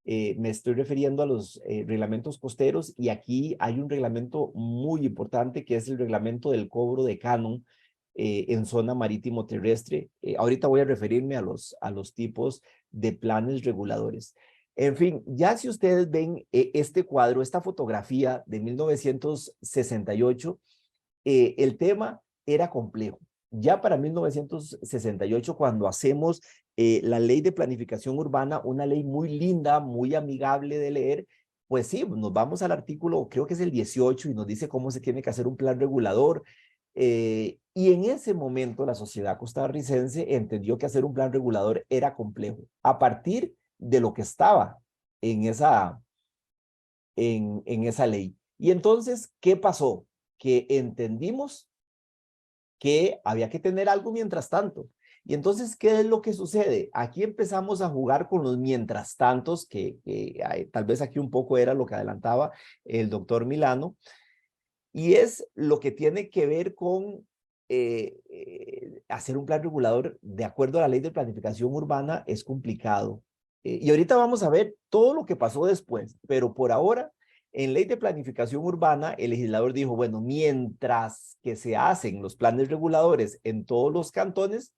Me estoy refiriendo a los reglamentos costeros, y aquí hay un reglamento muy importante que es el reglamento del cobro de canon en zona marítimo terrestre. Ahorita voy a referirme a los tipos de planes reguladores. En fin, ya si ustedes ven este cuadro, esta fotografía de 1968, el tema era complejo. Ya para 1968, cuando hacemos la ley de planificación urbana, una ley muy linda, muy amigable de leer, pues sí, nos vamos al artículo, creo que es el 18, y nos dice cómo se tiene que hacer un plan regulador. Y en ese momento la sociedad costarricense entendió que hacer un plan regulador era complejo, a partir de lo que estaba en esa ley. Y entonces, ¿qué pasó? Que entendimos que había que tener algo mientras tanto. Y entonces, ¿qué es lo que sucede? Aquí empezamos a jugar con los mientras tantos, que tal vez aquí un poco era lo que adelantaba el doctor Milano, y es lo que tiene que ver con hacer un plan regulador de acuerdo a la ley de planificación urbana. Es complicado. Y ahorita vamos a ver todo lo que pasó después, pero por ahora, en ley de planificación urbana, el legislador dijo, bueno, mientras que se hacen los planes reguladores en todos los cantones,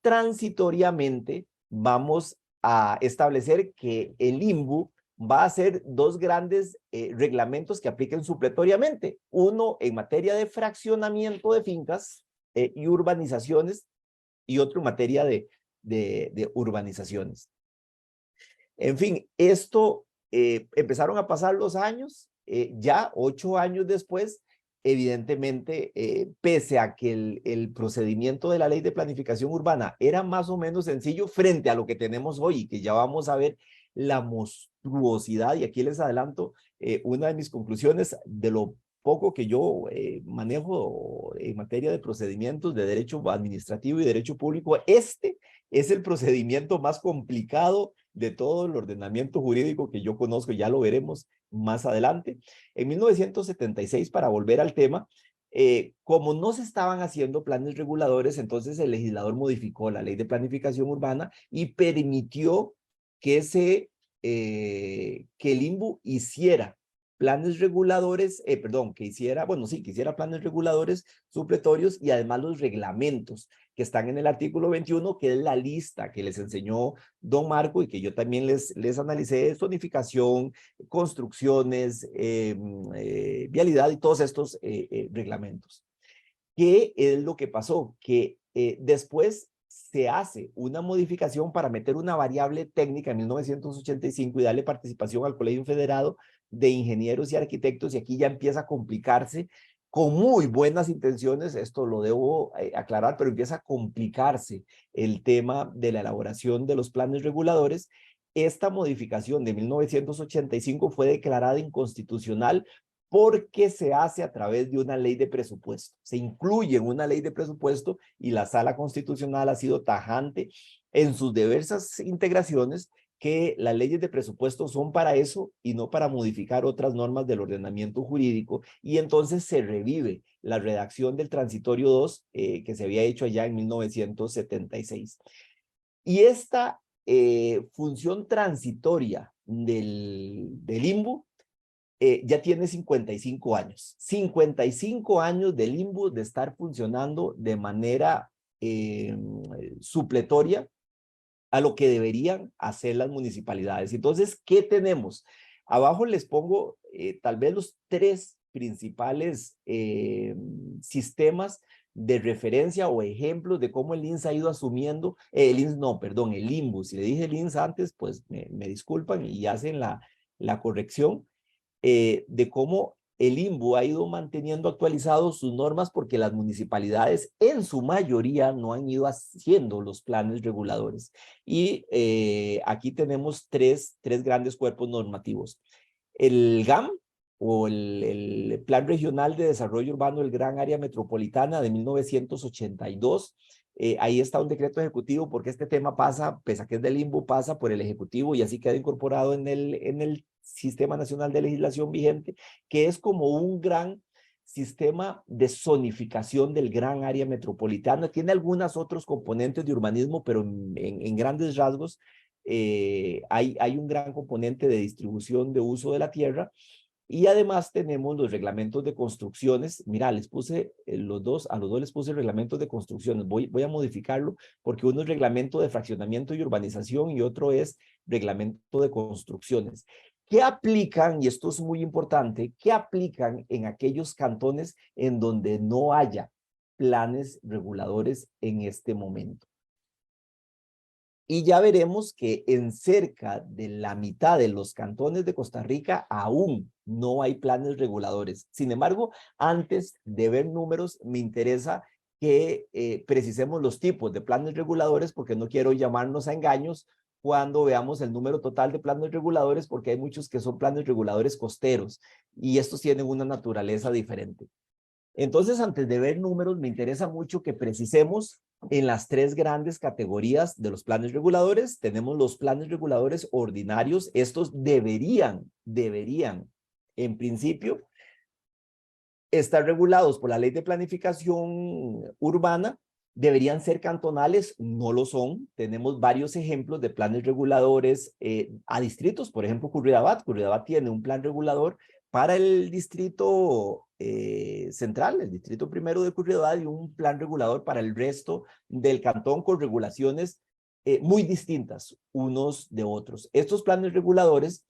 transitoriamente vamos a establecer que el INVU va a hacer dos grandes reglamentos que apliquen supletoriamente. Uno en materia de fraccionamiento de fincas y urbanizaciones, y otro en materia de urbanizaciones. En fin, esto empezaron a pasar los años, ya 8 años después, evidentemente, pese a que el procedimiento de la ley de planificación urbana era más o menos sencillo frente a lo que tenemos hoy, que ya vamos a ver la monstruosidad, y aquí les adelanto una de mis conclusiones de lo poco que yo manejo en materia de procedimientos de derecho administrativo y derecho público. Este es el procedimiento más complicado de todo el ordenamiento jurídico que yo conozco, ya lo veremos más adelante. En 1976, para volver al tema, como no se estaban haciendo planes reguladores, entonces el legislador modificó la ley de planificación urbana y permitió que que el INVU hiciera planes reguladores, que hiciera planes reguladores supletorios, y además los reglamentos que están en el artículo 21, que es la lista que les enseñó don Marco y que yo también les analicé: zonificación, construcciones, vialidad y todos estos reglamentos. ¿Qué es lo que pasó? Que después se hace una modificación para meter una variable técnica en 1985 y darle participación al Colegio Federado de Ingenieros y Arquitectos, y aquí ya empieza a complicarse, con muy buenas intenciones, esto lo debo aclarar, pero empieza a complicarse el tema de la elaboración de los planes reguladores. Esta modificación de 1985 fue declarada inconstitucional porque se hace a través de una ley de presupuesto. Se incluye en una ley de presupuesto, y la Sala Constitucional ha sido tajante en sus diversas integraciones, que las leyes de presupuesto son para eso y no para modificar otras normas del ordenamiento jurídico, y entonces se revive la redacción del transitorio 2 que se había hecho allá en 1976. Y esta función transitoria del INVU ya tiene 55 años. 55 años del INVU de estar funcionando de manera supletoria a lo que deberían hacer las municipalidades. Entonces, ¿qué tenemos? Abajo les pongo tal vez los 3 principales sistemas de referencia o ejemplos de cómo el INS ha ido asumiendo, el INVU. Si le dije el INS antes, pues me disculpan y hacen la corrección. De cómo el INVU ha ido manteniendo actualizados sus normas, porque las municipalidades en su mayoría no han ido haciendo los planes reguladores. Y aquí tenemos tres grandes cuerpos normativos. El GAM, o el Plan Regional de Desarrollo Urbano del Gran Área Metropolitana de 1982. Ahí está un decreto ejecutivo, porque este tema pasa, pese a que es del INVU, pasa por el Ejecutivo y así queda incorporado en el Sistema Nacional de Legislación vigente, que es como un gran sistema de zonificación del gran área metropolitana. Tiene algunos otros componentes de urbanismo, pero en grandes rasgos hay un gran componente de distribución de uso de la tierra. Y además tenemos los reglamentos de construcciones. Mira, les puse a los dos les puse reglamentos de construcciones. Voy a modificarlo porque uno es reglamento de fraccionamiento y urbanización y otro es reglamento de construcciones. ¿Qué aplican? Y esto es muy importante. ¿Qué aplican en aquellos cantones en donde no haya planes reguladores en este momento? Y ya veremos que en cerca de la mitad de los cantones de Costa Rica aún no hay planes reguladores. Sin embargo, antes de ver números, me interesa que precisemos los tipos de planes reguladores porque no quiero llamarnos a engaños cuando veamos el número total de planes reguladores, porque hay muchos que son planes reguladores costeros y estos tienen una naturaleza diferente. Entonces, antes de ver números, me interesa mucho que precisemos en las tres grandes categorías de los planes reguladores. Tenemos los planes reguladores ordinarios. Estos deberían, en principio, estar regulados por la Ley de Planificación Urbana. Deberían ser cantonales, no lo son. Tenemos varios ejemplos de planes reguladores a distritos. Por ejemplo, Curridabat. Curridabat tiene un plan regulador para el distrito central, el distrito primero de Curridabat, y un plan regulador para el resto del cantón con regulaciones muy distintas unos de otros. Estos planes reguladores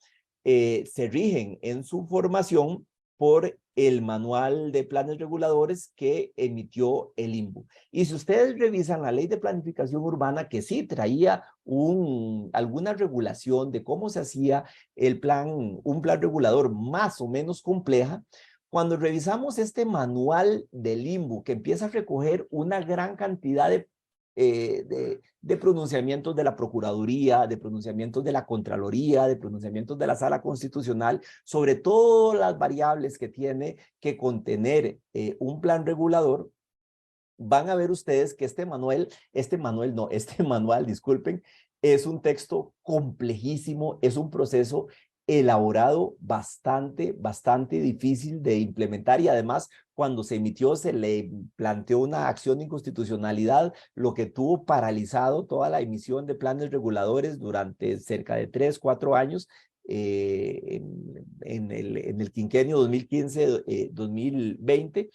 se rigen en su formación por el manual de planes reguladores que emitió el INVU. Y si ustedes revisan la Ley de Planificación Urbana, que sí traía alguna regulación de cómo se hacía un plan regulador más o menos compleja, cuando revisamos este manual del INVU, que empieza a recoger una gran cantidad de pronunciamientos de la Procuraduría, de pronunciamientos de la Contraloría, de pronunciamientos de la Sala Constitucional, sobre todas las variables que tiene que contener un plan regulador, van a ver ustedes que este manual, disculpen, es un texto complejísimo, es un proceso elaborado bastante difícil de implementar y además cuando se emitió se le planteó una acción de inconstitucionalidad, lo que tuvo paralizado toda la emisión de planes reguladores durante cerca de 3-4 años en el quinquenio 2015-2020.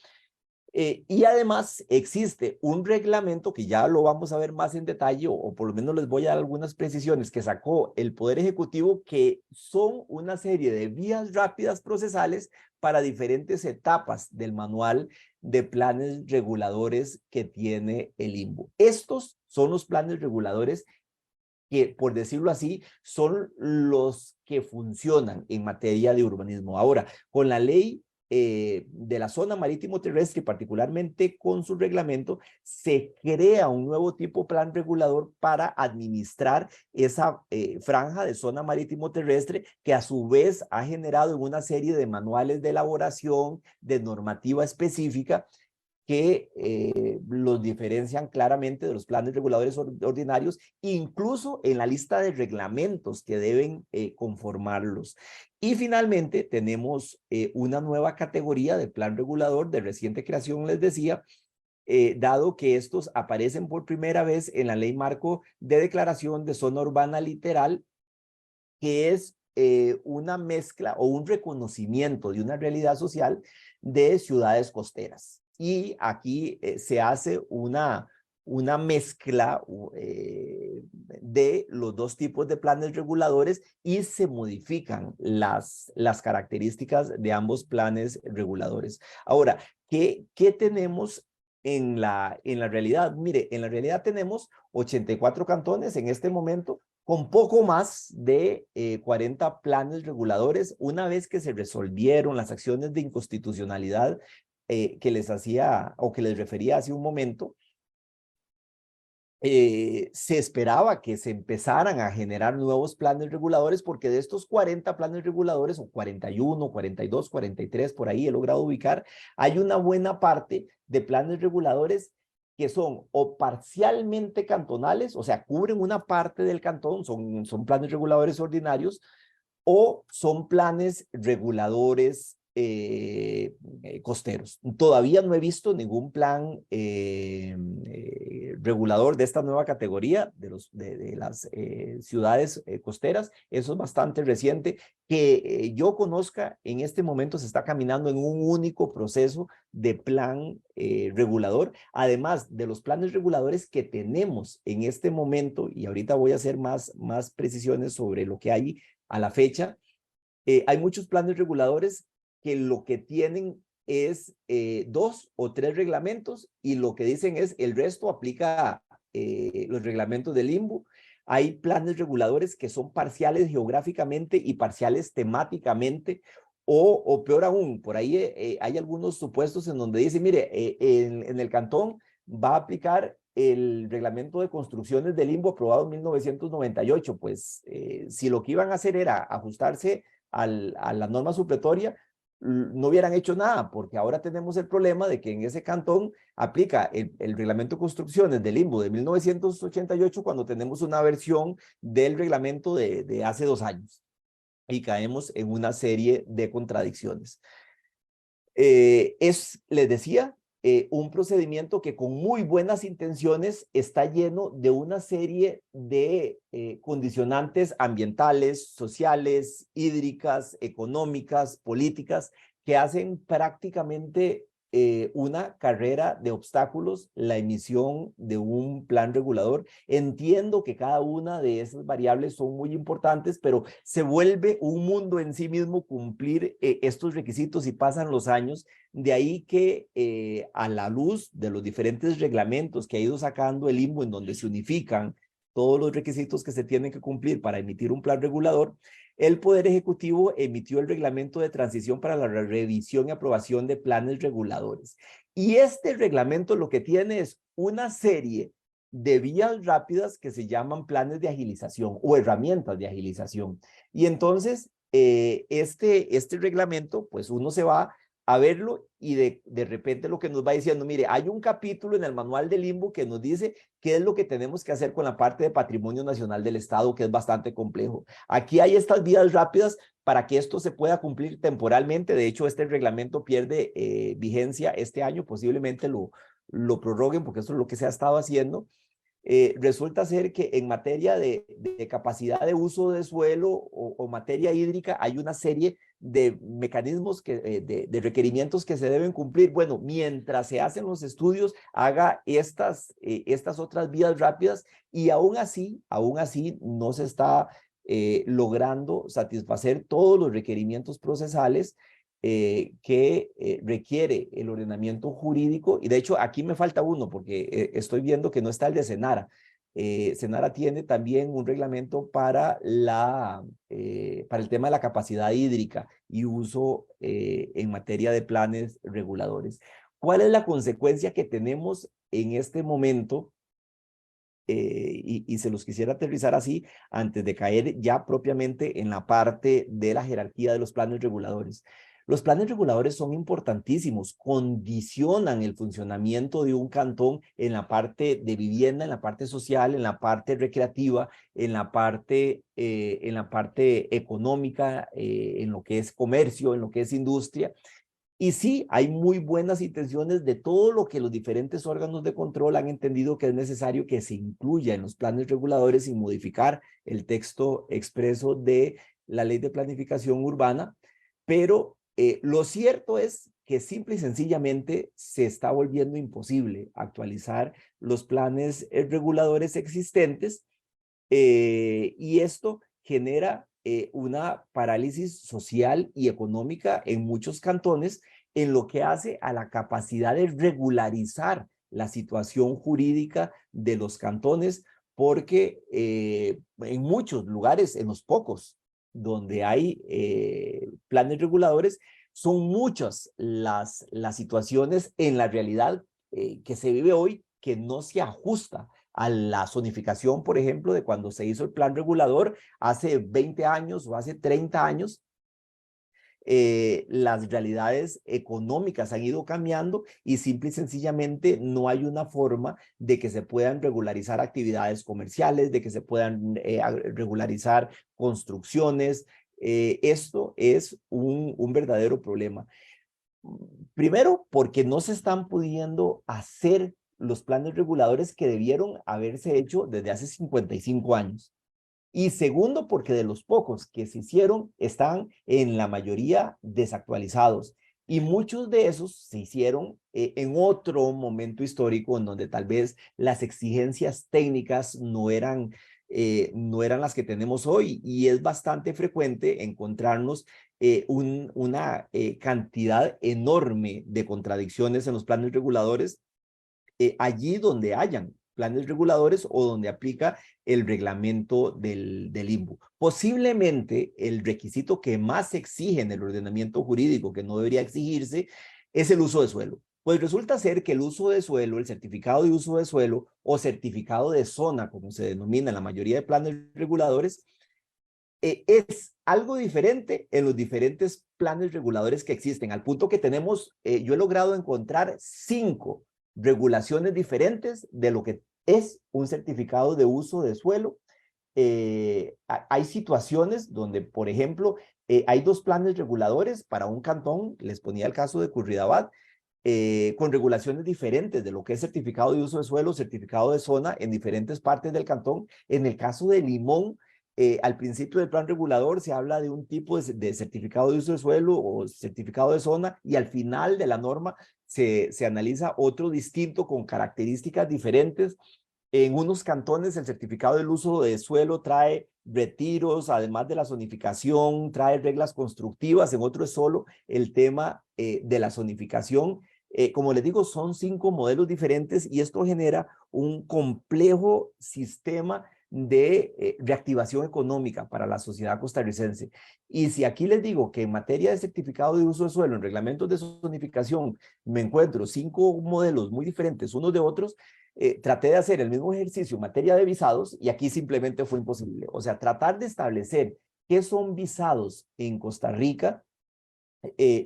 Y además existe un reglamento que ya lo vamos a ver más en detalle, o por lo menos les voy a dar algunas precisiones que sacó el Poder Ejecutivo, que son una serie de vías rápidas procesales para diferentes etapas del manual de planes reguladores que tiene el INVU. Estos son los planes reguladores que, por decirlo así, son los que funcionan en materia de urbanismo. Ahora, con la ley de la zona marítimo terrestre, particularmente con su reglamento, se crea un nuevo tipo de plan regulador para administrar esa franja de zona marítimo terrestre que a su vez ha generado una serie de manuales de elaboración, de normativa específica que los diferencian claramente de los planes reguladores ordinarios, incluso en la lista de reglamentos que deben conformarlos. Y finalmente tenemos una nueva categoría de plan regulador de reciente creación, les decía, dado que estos aparecen por primera vez en la Ley Marco de Declaración de Zona Urbana Literal, que es una mezcla o un reconocimiento de una realidad social de ciudades costeras. Y aquí se hace una mezcla de los dos tipos de planes reguladores y se modifican las características de ambos planes reguladores. Ahora, ¿qué tenemos en la realidad? Mire, en la realidad tenemos 84 cantones en este momento, con poco más de 40 planes reguladores, una vez que se resolvieron las acciones de inconstitucionalidad que les hacía o que les refería hace un momento. Se esperaba que se empezaran a generar nuevos planes reguladores, porque de estos 40 planes reguladores, o 41, 42, 43, por ahí he logrado ubicar, hay una buena parte de planes reguladores que son o parcialmente cantonales, o sea, cubren una parte del cantón, son planes reguladores ordinarios, o son planes reguladores costeros. Todavía no he visto ningún plan regulador de esta nueva categoría de las ciudades costeras. Eso es bastante reciente. Que yo conozca, en este momento se está caminando en un único proceso de plan regulador, además de los planes reguladores que tenemos en este momento, y ahorita voy a hacer más precisiones sobre lo que hay a la fecha. Hay muchos planes reguladores que lo que tienen es 2 o 3 reglamentos, y lo que dicen es el resto aplica los reglamentos del limbo. Hay planes reguladores que son parciales geográficamente y parciales temáticamente, o peor aún, por ahí hay algunos supuestos en donde dice, mire, en el cantón va a aplicar el reglamento de construcciones del limbo aprobado en 1998. Pues si lo que iban a hacer era ajustarse a la norma supletoria, no hubieran hecho nada, porque ahora tenemos el problema de que en ese cantón aplica el reglamento de construcciones del limbo de 1988 cuando tenemos una versión del reglamento de hace 2 años, y caemos en una serie de contradicciones. Les decía, un procedimiento que con muy buenas intenciones está lleno de una serie de condicionantes ambientales, sociales, hídricas, económicas, políticas, que hacen prácticamente una carrera de obstáculos la emisión de un plan regulador. Entiendo que cada una de esas variables son muy importantes, pero se vuelve un mundo en sí mismo cumplir estos requisitos, y pasan los años. De ahí que a la luz de los diferentes reglamentos que ha ido sacando el limbo, en donde se unifican todos los requisitos que se tienen que cumplir para emitir un plan regulador, el Poder Ejecutivo emitió el reglamento de transición para la revisión y aprobación de planes reguladores. Y este reglamento lo que tiene es una serie de vías rápidas que se llaman planes de agilización o herramientas de agilización. Y entonces, este reglamento, pues uno se va a verlo, y de repente lo que nos va diciendo, mire, hay un capítulo en el manual del limbo que nos dice qué es lo que tenemos que hacer con la parte de patrimonio nacional del Estado, que es bastante complejo. Aquí hay estas vías rápidas para que esto se pueda cumplir temporalmente. De hecho, este reglamento pierde vigencia este año, posiblemente lo prorroguen, porque eso es lo que se ha estado haciendo. Resulta ser que en materia de capacidad de uso de suelo o materia hídrica hay una serie de mecanismos, de requerimientos que se deben cumplir. Bueno, mientras se hacen los estudios, haga estas otras vías rápidas, y aún así no se está logrando satisfacer todos los requerimientos procesales que requiere el ordenamiento jurídico. Y de hecho aquí me falta uno, porque estoy viendo que no está el de Senara. Senara tiene también un reglamento para el tema de la capacidad hídrica y uso en materia de planes reguladores. ¿Cuál es la consecuencia que tenemos en este momento? Y se los quisiera aterrizar así antes de caer ya propiamente en la parte de la jerarquía de los planes reguladores. Los planes reguladores son importantísimos, condicionan el funcionamiento de un cantón en la parte de vivienda, en la parte social, en la parte recreativa, en la parte económica, en lo que es comercio, en lo que es industria. Y sí, hay muy buenas intenciones de todo lo que los diferentes órganos de control han entendido que es necesario que se incluya en los planes reguladores, sin modificar el texto expreso de la Ley de Planificación Urbana, pero lo cierto es que simple y sencillamente se está volviendo imposible actualizar los planes reguladores existentes, y esto genera una parálisis social y económica en muchos cantones, en lo que hace a la capacidad de regularizar la situación jurídica de los cantones, porque en muchos lugares, en los pocos donde hay planes reguladores, son muchas las situaciones en la realidad que se vive hoy, que no se ajusta a la zonificación, por ejemplo, de cuando se hizo el plan regulador hace 20 años o hace 30 años. Las realidades económicas han ido cambiando, y simple y sencillamente no hay una forma de que se puedan regularizar actividades comerciales, de que se puedan regularizar construcciones. Esto es un verdadero problema. Primero, porque no se están pudiendo hacer los planes reguladores que debieron haberse hecho desde hace 55 años. Y segundo, porque de los pocos que se hicieron están en la mayoría desactualizados. Y muchos de esos se hicieron en otro momento histórico en donde tal vez las exigencias técnicas no eran las que tenemos hoy. Y es bastante frecuente encontrarnos una cantidad enorme de contradicciones en los planes reguladores allí donde hayan planes reguladores o donde aplica el reglamento del INVU. Posiblemente el requisito que más se exige en el ordenamiento jurídico, que no debería exigirse, es el uso de suelo. Pues resulta ser que el uso de suelo, el certificado de uso de suelo o certificado de zona, como se denomina en la mayoría de planes reguladores, es algo diferente en los diferentes planes reguladores que existen, al punto que tenemos, yo he logrado encontrar 5 regulaciones diferentes de lo que es un certificado de uso de suelo. Hay situaciones donde, por ejemplo, hay 2 planes reguladores para un cantón, les ponía el caso de Curridabat, con regulaciones diferentes de lo que es certificado de uso de suelo, certificado de zona en diferentes partes del cantón. En el caso de Limón, al principio del plan regulador se habla de un tipo de certificado de uso de suelo o certificado de zona, y al final de la norma se analiza otro distinto con características diferentes. En unos cantones el certificado del uso de suelo trae retiros, además de la zonificación, trae reglas constructivas. En otros es solo el tema de la zonificación. Como les digo, son 5 modelos diferentes y esto genera un complejo sistema de reactivación económica para la sociedad costarricense. Y si aquí les digo que en materia de certificado de uso de suelo, en reglamentos de zonificación, me encuentro 5 modelos muy diferentes unos de otros, traté de hacer el mismo ejercicio en materia de visados y aquí simplemente fue imposible. O sea, tratar de establecer qué son visados en Costa Rica,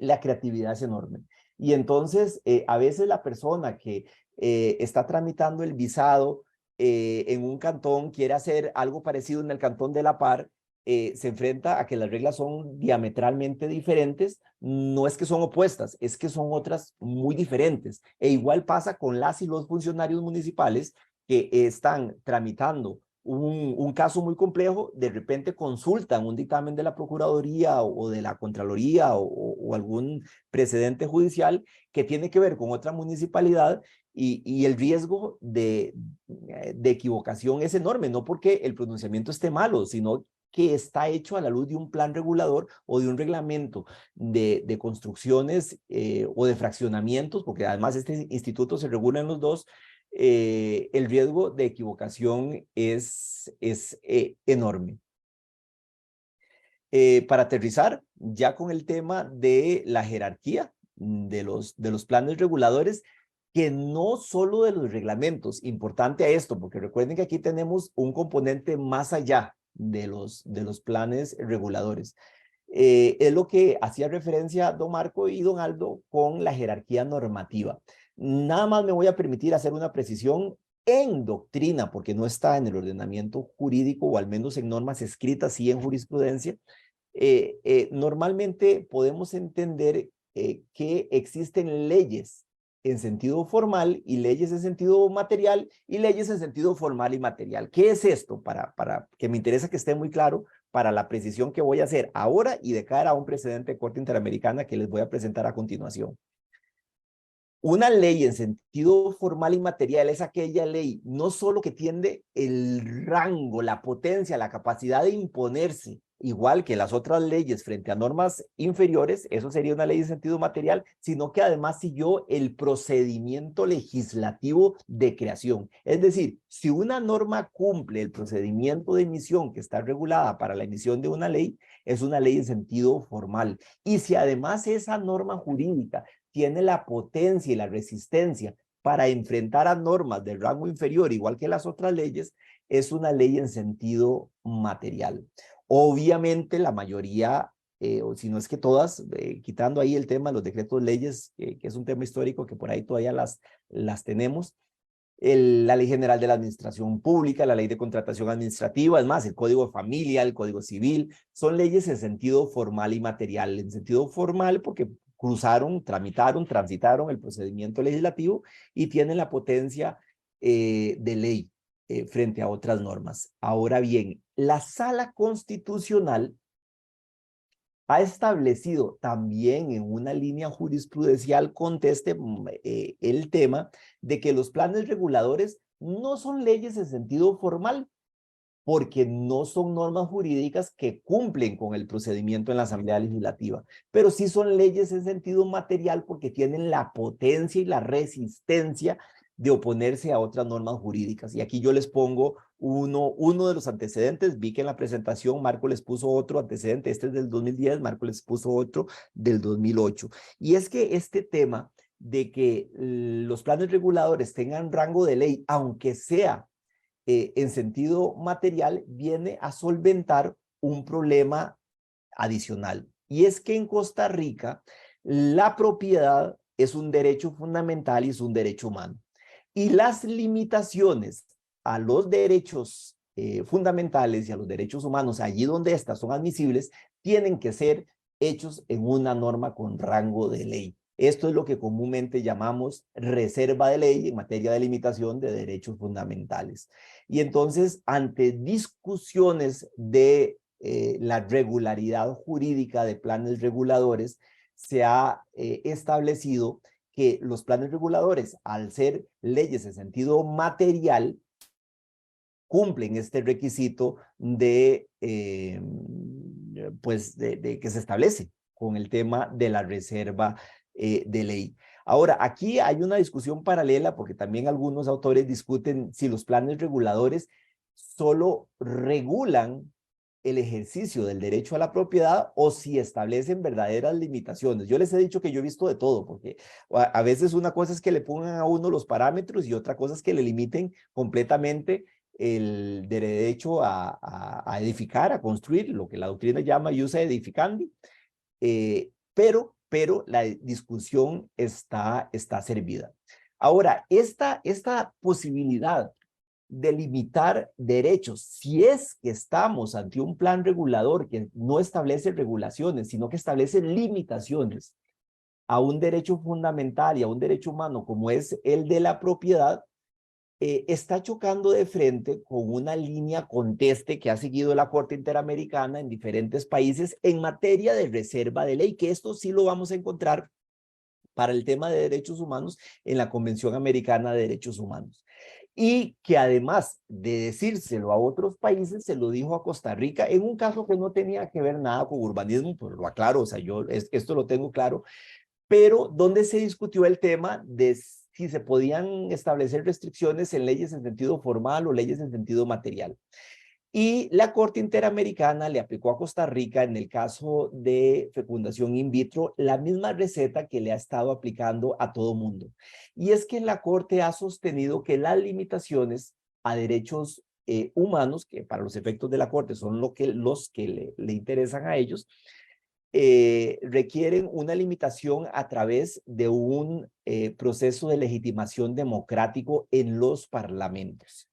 la creatividad es enorme. Y entonces, a veces la persona que está tramitando el visado en un cantón quiere hacer algo parecido en el cantón de La Par, se enfrenta a que las reglas son diametralmente diferentes. No es que son opuestas, es que son otras muy diferentes. E igual pasa con las y los funcionarios municipales que están tramitando un caso muy complejo, de repente consultan un dictamen de la Procuraduría o de la Contraloría o algún precedente judicial que tiene que ver con otra municipalidad y el riesgo de equivocación es enorme, no porque el pronunciamiento esté malo, sino que está hecho a la luz de un plan regulador o de un reglamento de construcciones o de fraccionamientos, porque además este instituto se regula en los dos. El riesgo de equivocación es enorme. Para aterrizar ya con el tema de la jerarquía de los planes reguladores, que no solo de los reglamentos, importante a esto, porque recuerden que aquí tenemos un componente más allá de los planes reguladores. Es lo que hacía referencia don Marco y don Aldo con la jerarquía normativa. Nada más me voy a permitir hacer una precisión en doctrina, porque no está en el ordenamiento jurídico, o al menos en normas escritas, sí en jurisprudencia. Normalmente podemos entender que existen leyes en sentido formal y leyes en sentido material y leyes en sentido formal y material. ¿Qué es esto? Para que me interesa que esté muy claro para la precisión que voy a hacer ahora y de cara a un precedente de Corte Interamericana que les voy a presentar a continuación. Una ley en sentido formal y material es aquella ley no solo que tiene el rango, la potencia, la capacidad de imponerse, igual que las otras leyes frente a normas inferiores, eso sería una ley en sentido material, sino que además siguió el procedimiento legislativo de creación. Es decir, si una norma cumple el procedimiento de emisión que está regulada para la emisión de una ley, es una ley en sentido formal. Y si además esa norma jurídica tiene la potencia y la resistencia para enfrentar a normas de rango inferior, igual que las otras leyes, es una ley en sentido material. Obviamente la mayoría, o si no es que todas, quitando ahí el tema de los decretos leyes, que es un tema histórico que por ahí todavía las tenemos, la Ley General de la Administración Pública, la Ley de Contratación Administrativa, es más, el Código de Familia, el Código Civil, son leyes en sentido formal y material. En sentido formal porque transitaron el procedimiento legislativo y tienen la potencia de ley frente a otras normas. Ahora bien, la Sala Constitucional ha establecido también en una línea jurisprudencial conteste el tema de que los planes reguladores no son leyes en sentido formal, porque no son normas jurídicas que cumplen con el procedimiento en la Asamblea Legislativa, pero sí son leyes en sentido material porque tienen la potencia y la resistencia de oponerse a otras normas jurídicas. Y aquí yo les pongo uno de los antecedentes. Vi que en la presentación Marco les puso otro antecedente, este es del 2010, Marco les puso otro del 2008. Y es que este tema de que los planes reguladores tengan rango de ley, aunque sea en sentido material, viene a solventar un problema adicional. Y es que en Costa Rica la propiedad es un derecho fundamental y es un derecho humano. Y las limitaciones a los derechos fundamentales y a los derechos humanos, allí donde estas son admisibles, tienen que ser hechos en una norma con rango de ley. Esto es lo que comúnmente llamamos reserva de ley en materia de limitación de derechos fundamentales. Y entonces, ante discusiones de la regularidad jurídica de planes reguladores, se ha establecido que los planes reguladores, al ser leyes en sentido material, cumplen este requisito de, de que se establece con el tema de la reserva de ley. Ahora, aquí hay una discusión paralela porque también algunos autores discuten si los planes reguladores solo regulan el ejercicio del derecho a la propiedad o si establecen verdaderas limitaciones. Yo les he dicho que yo he visto de todo, porque a veces una cosa es que le pongan a uno los parámetros y otra cosa es que le limiten completamente el derecho a edificar, a construir, lo que la doctrina llama ius edificandi, pero la discusión está servida. Ahora, esta posibilidad de limitar derechos, si es que estamos ante un plan regulador que no establece regulaciones, sino que establece limitaciones a un derecho fundamental y a un derecho humano como es el de la propiedad, está chocando de frente con una línea conteste que ha seguido la Corte Interamericana en diferentes países en materia de reserva de ley, que esto sí lo vamos a encontrar para el tema de derechos humanos en la Convención Americana de Derechos Humanos. Y que además de decírselo a otros países, se lo dijo a Costa Rica en un caso que no tenía que ver nada con urbanismo, pues lo aclaro, o sea, yo esto lo tengo claro, pero donde se discutió el tema de si se podían establecer restricciones en leyes en sentido formal o leyes en sentido material. Y la Corte Interamericana le aplicó a Costa Rica, en el caso de fecundación in vitro, la misma receta que le ha estado aplicando a todo mundo. Y es que la Corte ha sostenido que las limitaciones a derechos humanos, que para los efectos de la Corte son los que le interesan a ellos, requieren una limitación a través de un proceso de legitimación democrático en los parlamentos.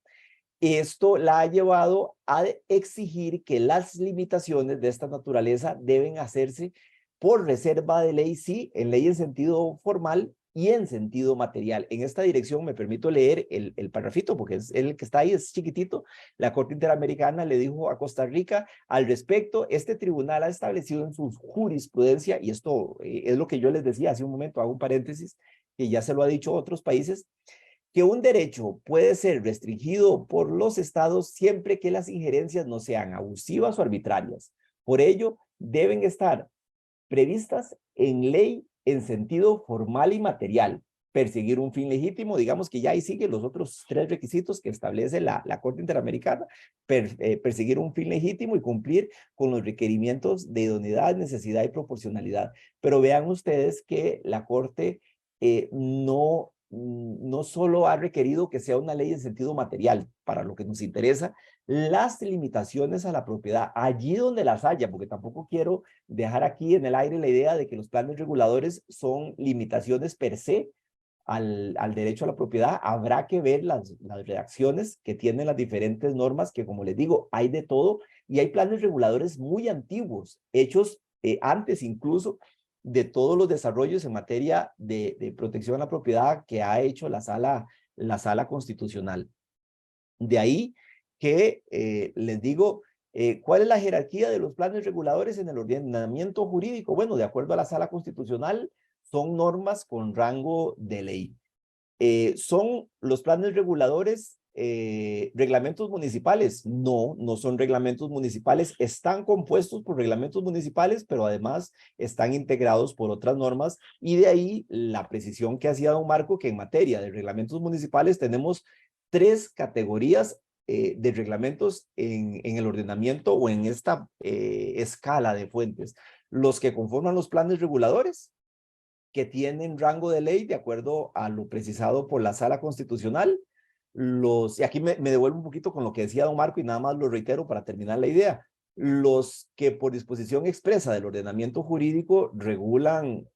Esto la ha llevado a exigir que las limitaciones de esta naturaleza deben hacerse por reserva de ley, sí, en ley en sentido formal y en sentido material. En esta dirección me permito leer el parrafito porque es el que está ahí, es chiquitito. La Corte Interamericana le dijo a Costa Rica al respecto, este tribunal ha establecido en su jurisprudencia, y esto es lo que yo les decía hace un momento, hago un paréntesis, que ya se lo ha dicho a otros países, que un derecho puede ser restringido por los estados siempre que las injerencias no sean abusivas o arbitrarias. Por ello, deben estar previstas en ley en sentido formal y material. Perseguir un fin legítimo, digamos que ya ahí siguen los otros 3 requisitos que establece la Corte Interamericana, perseguir un fin legítimo y cumplir con los requerimientos de idoneidad, necesidad y proporcionalidad. Pero vean ustedes que la Corte no solo ha requerido que sea una ley en sentido material, para lo que nos interesa, las limitaciones a la propiedad, allí donde las haya, porque tampoco quiero dejar aquí en el aire la idea de que los planes reguladores son limitaciones per se al derecho a la propiedad. Habrá que ver las redacciones que tienen las diferentes normas, que como les digo, hay de todo, y hay planes reguladores muy antiguos, hechos antes incluso de todos los desarrollos en materia de protección a la propiedad que ha hecho la sala constitucional. De ahí que les digo, ¿cuál es la jerarquía de los planes reguladores en el ordenamiento jurídico? Bueno, de acuerdo a la sala constitucional, son normas con rango de ley. ¿Son los planes reguladores reglamentos municipales? No, no son reglamentos municipales. Están compuestos por reglamentos municipales, pero además están integrados por otras normas, y de ahí la precisión que hacía don Marco, que en materia de reglamentos municipales tenemos 3 categorías de reglamentos en el ordenamiento o en esta escala de fuentes. Los que conforman los planes reguladores, que tienen rango de ley de acuerdo a lo precisado por la sala constitucional. Y aquí me devuelvo un poquito con lo que decía don Marco y nada más lo reitero para terminar la idea. Los que por disposición expresa del ordenamiento jurídico regulan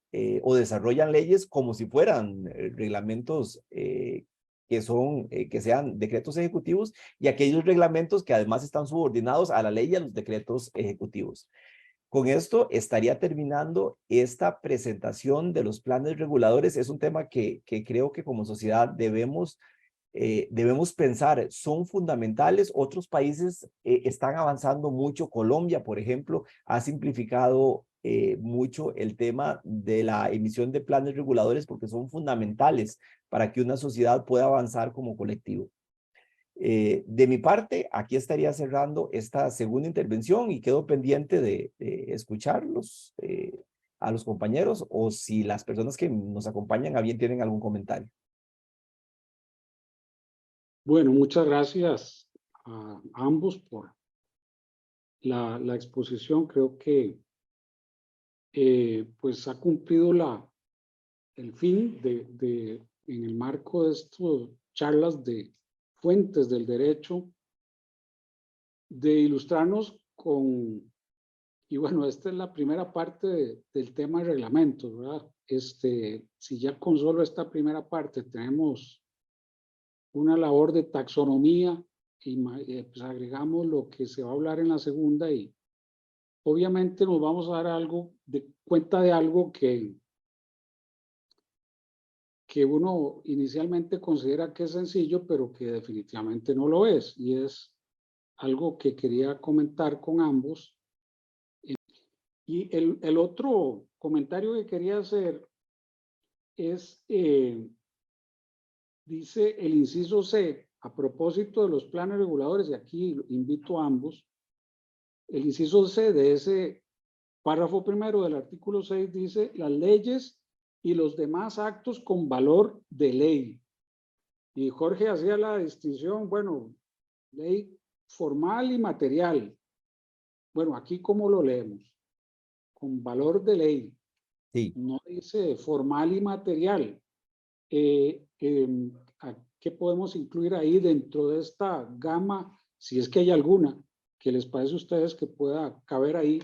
o desarrollan leyes como si fueran reglamentos que sean decretos ejecutivos, y aquellos reglamentos que además están subordinados a la ley y a los decretos ejecutivos. Con esto estaría terminando esta presentación de los planes reguladores. Es un tema que creo que como sociedad debemos pensar, son fundamentales. Otros países están avanzando mucho. Colombia, por ejemplo, ha simplificado mucho el tema de la emisión de planes reguladores porque son fundamentales para que una sociedad pueda avanzar como colectivo. De mi parte, aquí estaría cerrando esta segunda intervención y quedo pendiente de escucharlos a los compañeros, o si las personas que nos acompañan a bien tienen algún comentario. Bueno, muchas gracias a ambos por la exposición. Creo que pues ha cumplido el fin en el marco de estas charlas de fuentes del derecho, de ilustrarnos y bueno, esta es la primera parte del tema de reglamentos, ¿verdad? Si ya con solo esta primera parte tenemos una labor de taxonomía y pues agregamos lo que se va a hablar en la segunda, y obviamente nos vamos a dar cuenta de algo que uno inicialmente considera que es sencillo, pero que definitivamente no lo es, y es algo que quería comentar con ambos. Y el otro comentario que quería hacer es, dice el inciso C, a propósito de los planes reguladores, y aquí invito a ambos, el inciso C de ese párrafo primero del artículo 6 dice: las leyes y los demás actos con valor de ley. Y Jorge hacía la distinción, bueno, ley formal y material. Bueno, aquí ¿cómo lo leemos? Con valor de ley. Sí. No dice formal y material. ¿Qué podemos incluir ahí dentro de esta gama, si es que hay alguna que les parece a ustedes que pueda caber ahí,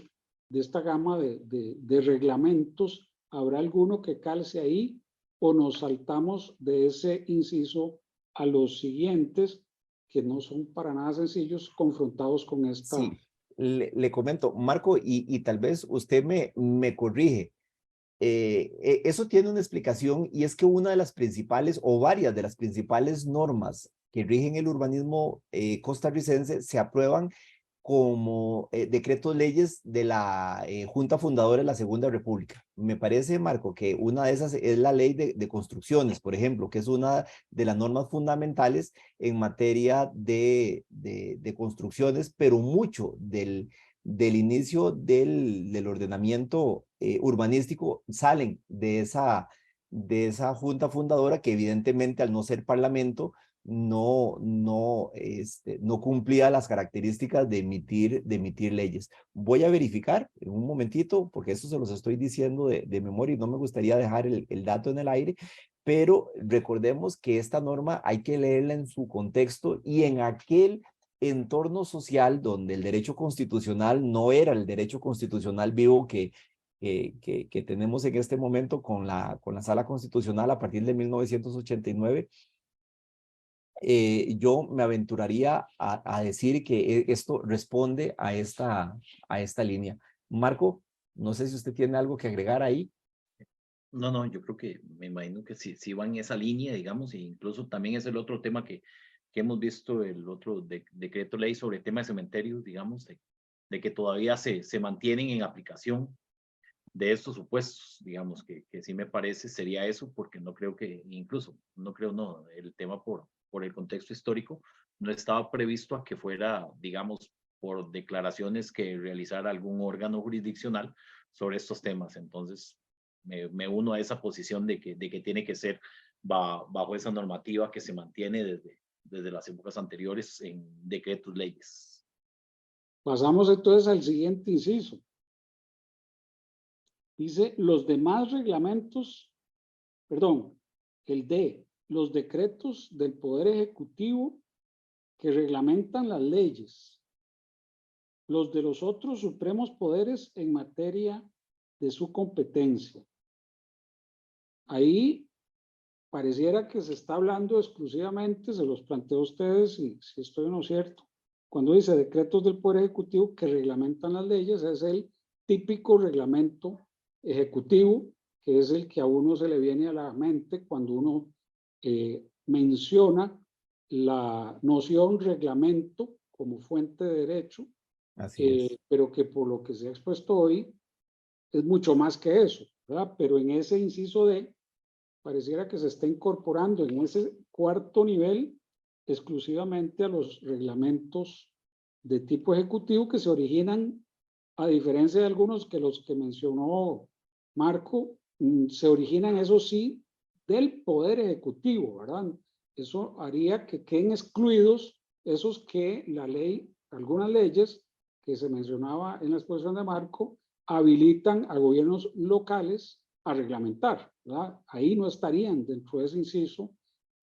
de esta gama de reglamentos? ¿Habrá alguno que calce ahí o nos saltamos de ese inciso a los siguientes que no son para nada sencillos confrontados con esta? Sí, le comento, Marco, y tal vez usted me corrige. Eso tiene una explicación, y es que una de las principales o varias de las principales normas que rigen el urbanismo costarricense se aprueban como decretos leyes de la Junta Fundadora de la Segunda República. Me parece, Marco, que una de esas es la ley de construcciones, por ejemplo, que es una de las normas fundamentales en materia de construcciones, pero mucho del inicio del ordenamiento urbanístico salen de esa Junta Fundadora, que evidentemente, al no ser parlamento, no cumplía las características de emitir leyes. Voy a verificar en un momentito, porque eso se los estoy diciendo de memoria y no me gustaría dejar el dato en el aire, pero recordemos que esta norma hay que leerla en su contexto y en aquel entorno social donde el derecho constitucional no era el derecho constitucional vivo que tenemos en este momento con la Sala Constitucional a partir de 1989. Yo me aventuraría a decir que esto responde a esta línea. Marco, no sé si usted tiene algo que agregar ahí. No, yo creo que me imagino que sí va en esa línea, digamos, e incluso también es el otro tema que hemos visto, el otro decreto ley sobre el tema de cementerios, digamos, de que todavía se mantienen en aplicación de estos supuestos, digamos, que sí me parece sería eso, porque no creo que, incluso, no creo, no, el tema por el contexto histórico, no estaba previsto a que fuera, digamos, por declaraciones que realizara algún órgano jurisdiccional sobre estos temas. Entonces, me uno a esa posición de que tiene que ser bajo esa normativa que se mantiene desde las épocas anteriores en decretos leyes. Pasamos entonces al siguiente inciso. Dice, los demás reglamentos, perdón, el D, los decretos del Poder Ejecutivo que reglamentan las leyes, los de los otros supremos poderes en materia de su competencia. Ahí pareciera que se está hablando exclusivamente, se los planteo a ustedes y si estoy o no cierto, cuando dice decretos del Poder Ejecutivo que reglamentan las leyes, es el típico reglamento ejecutivo, que es el que a uno se le viene a la mente cuando uno menciona la noción reglamento como fuente de derecho, pero que por lo que se ha expuesto hoy es mucho más que eso, ¿verdad? Pero en ese inciso D, pareciera que se está incorporando en ese cuarto nivel exclusivamente a los reglamentos de tipo ejecutivo que se originan, a diferencia de algunos que los que mencionó Marco, se originan, eso sí, del Poder Ejecutivo, ¿verdad? Eso haría que queden excluidos esos que la ley, algunas leyes que se mencionaba en la exposición de Marco, habilitan a gobiernos locales a reglamentar, ¿verdad? Ahí no estarían dentro de ese inciso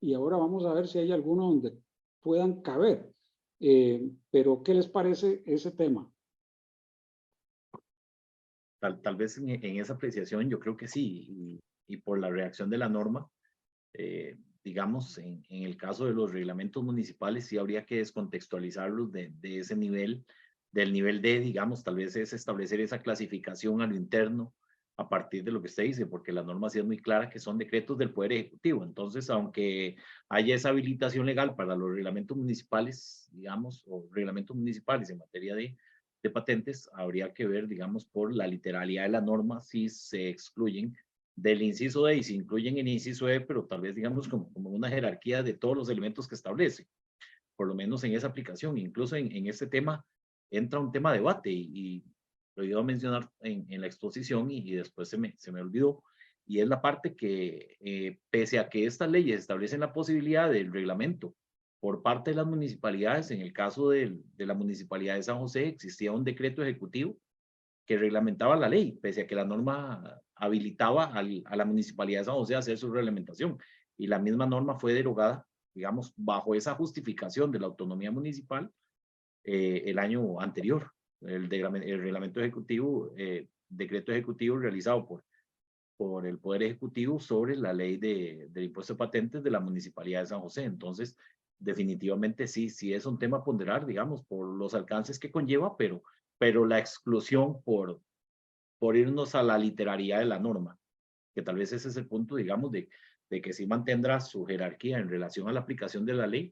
y ahora vamos a ver si hay alguno donde puedan caber. Pero, ¿qué les parece ese tema? Tal vez en esa apreciación yo creo que sí, y por la reacción de la norma, digamos, en el caso de los reglamentos municipales sí habría que descontextualizarlos de ese nivel, del nivel D, digamos, tal vez es establecer esa clasificación a lo interno a partir de lo que usted dice, porque la norma sí es muy clara que son decretos del Poder Ejecutivo. Entonces, aunque haya esa habilitación legal para los reglamentos municipales, digamos, o reglamentos municipales en materia de patentes, habría que ver, digamos, por la literalidad de la norma si se excluyen del inciso D y se incluyen en el inciso E, pero tal vez, digamos, como una jerarquía de todos los elementos que establece, por lo menos en esa aplicación. Incluso en este tema entra un tema de debate y lo iba a mencionar en la exposición y después se me olvidó, y es la parte que, pese a que estas leyes establecen la posibilidad del reglamento por parte de las municipalidades, en el caso de la Municipalidad de San José existía un decreto ejecutivo que reglamentaba la ley, pese a que la norma habilitaba a la Municipalidad de San José a hacer su reglamentación. Y la misma norma fue derogada, digamos, bajo esa justificación de la autonomía municipal el año anterior. El reglamento ejecutivo, decreto ejecutivo realizado por el Poder Ejecutivo sobre la ley del impuesto de patentes de la Municipalidad de San José. Entonces, definitivamente sí es un tema a ponderar, digamos, por los alcances que conlleva, pero la exclusión por irnos a la literalidad de la norma, que tal vez ese es el punto, digamos, de que sí mantendrá su jerarquía en relación a la aplicación de la ley,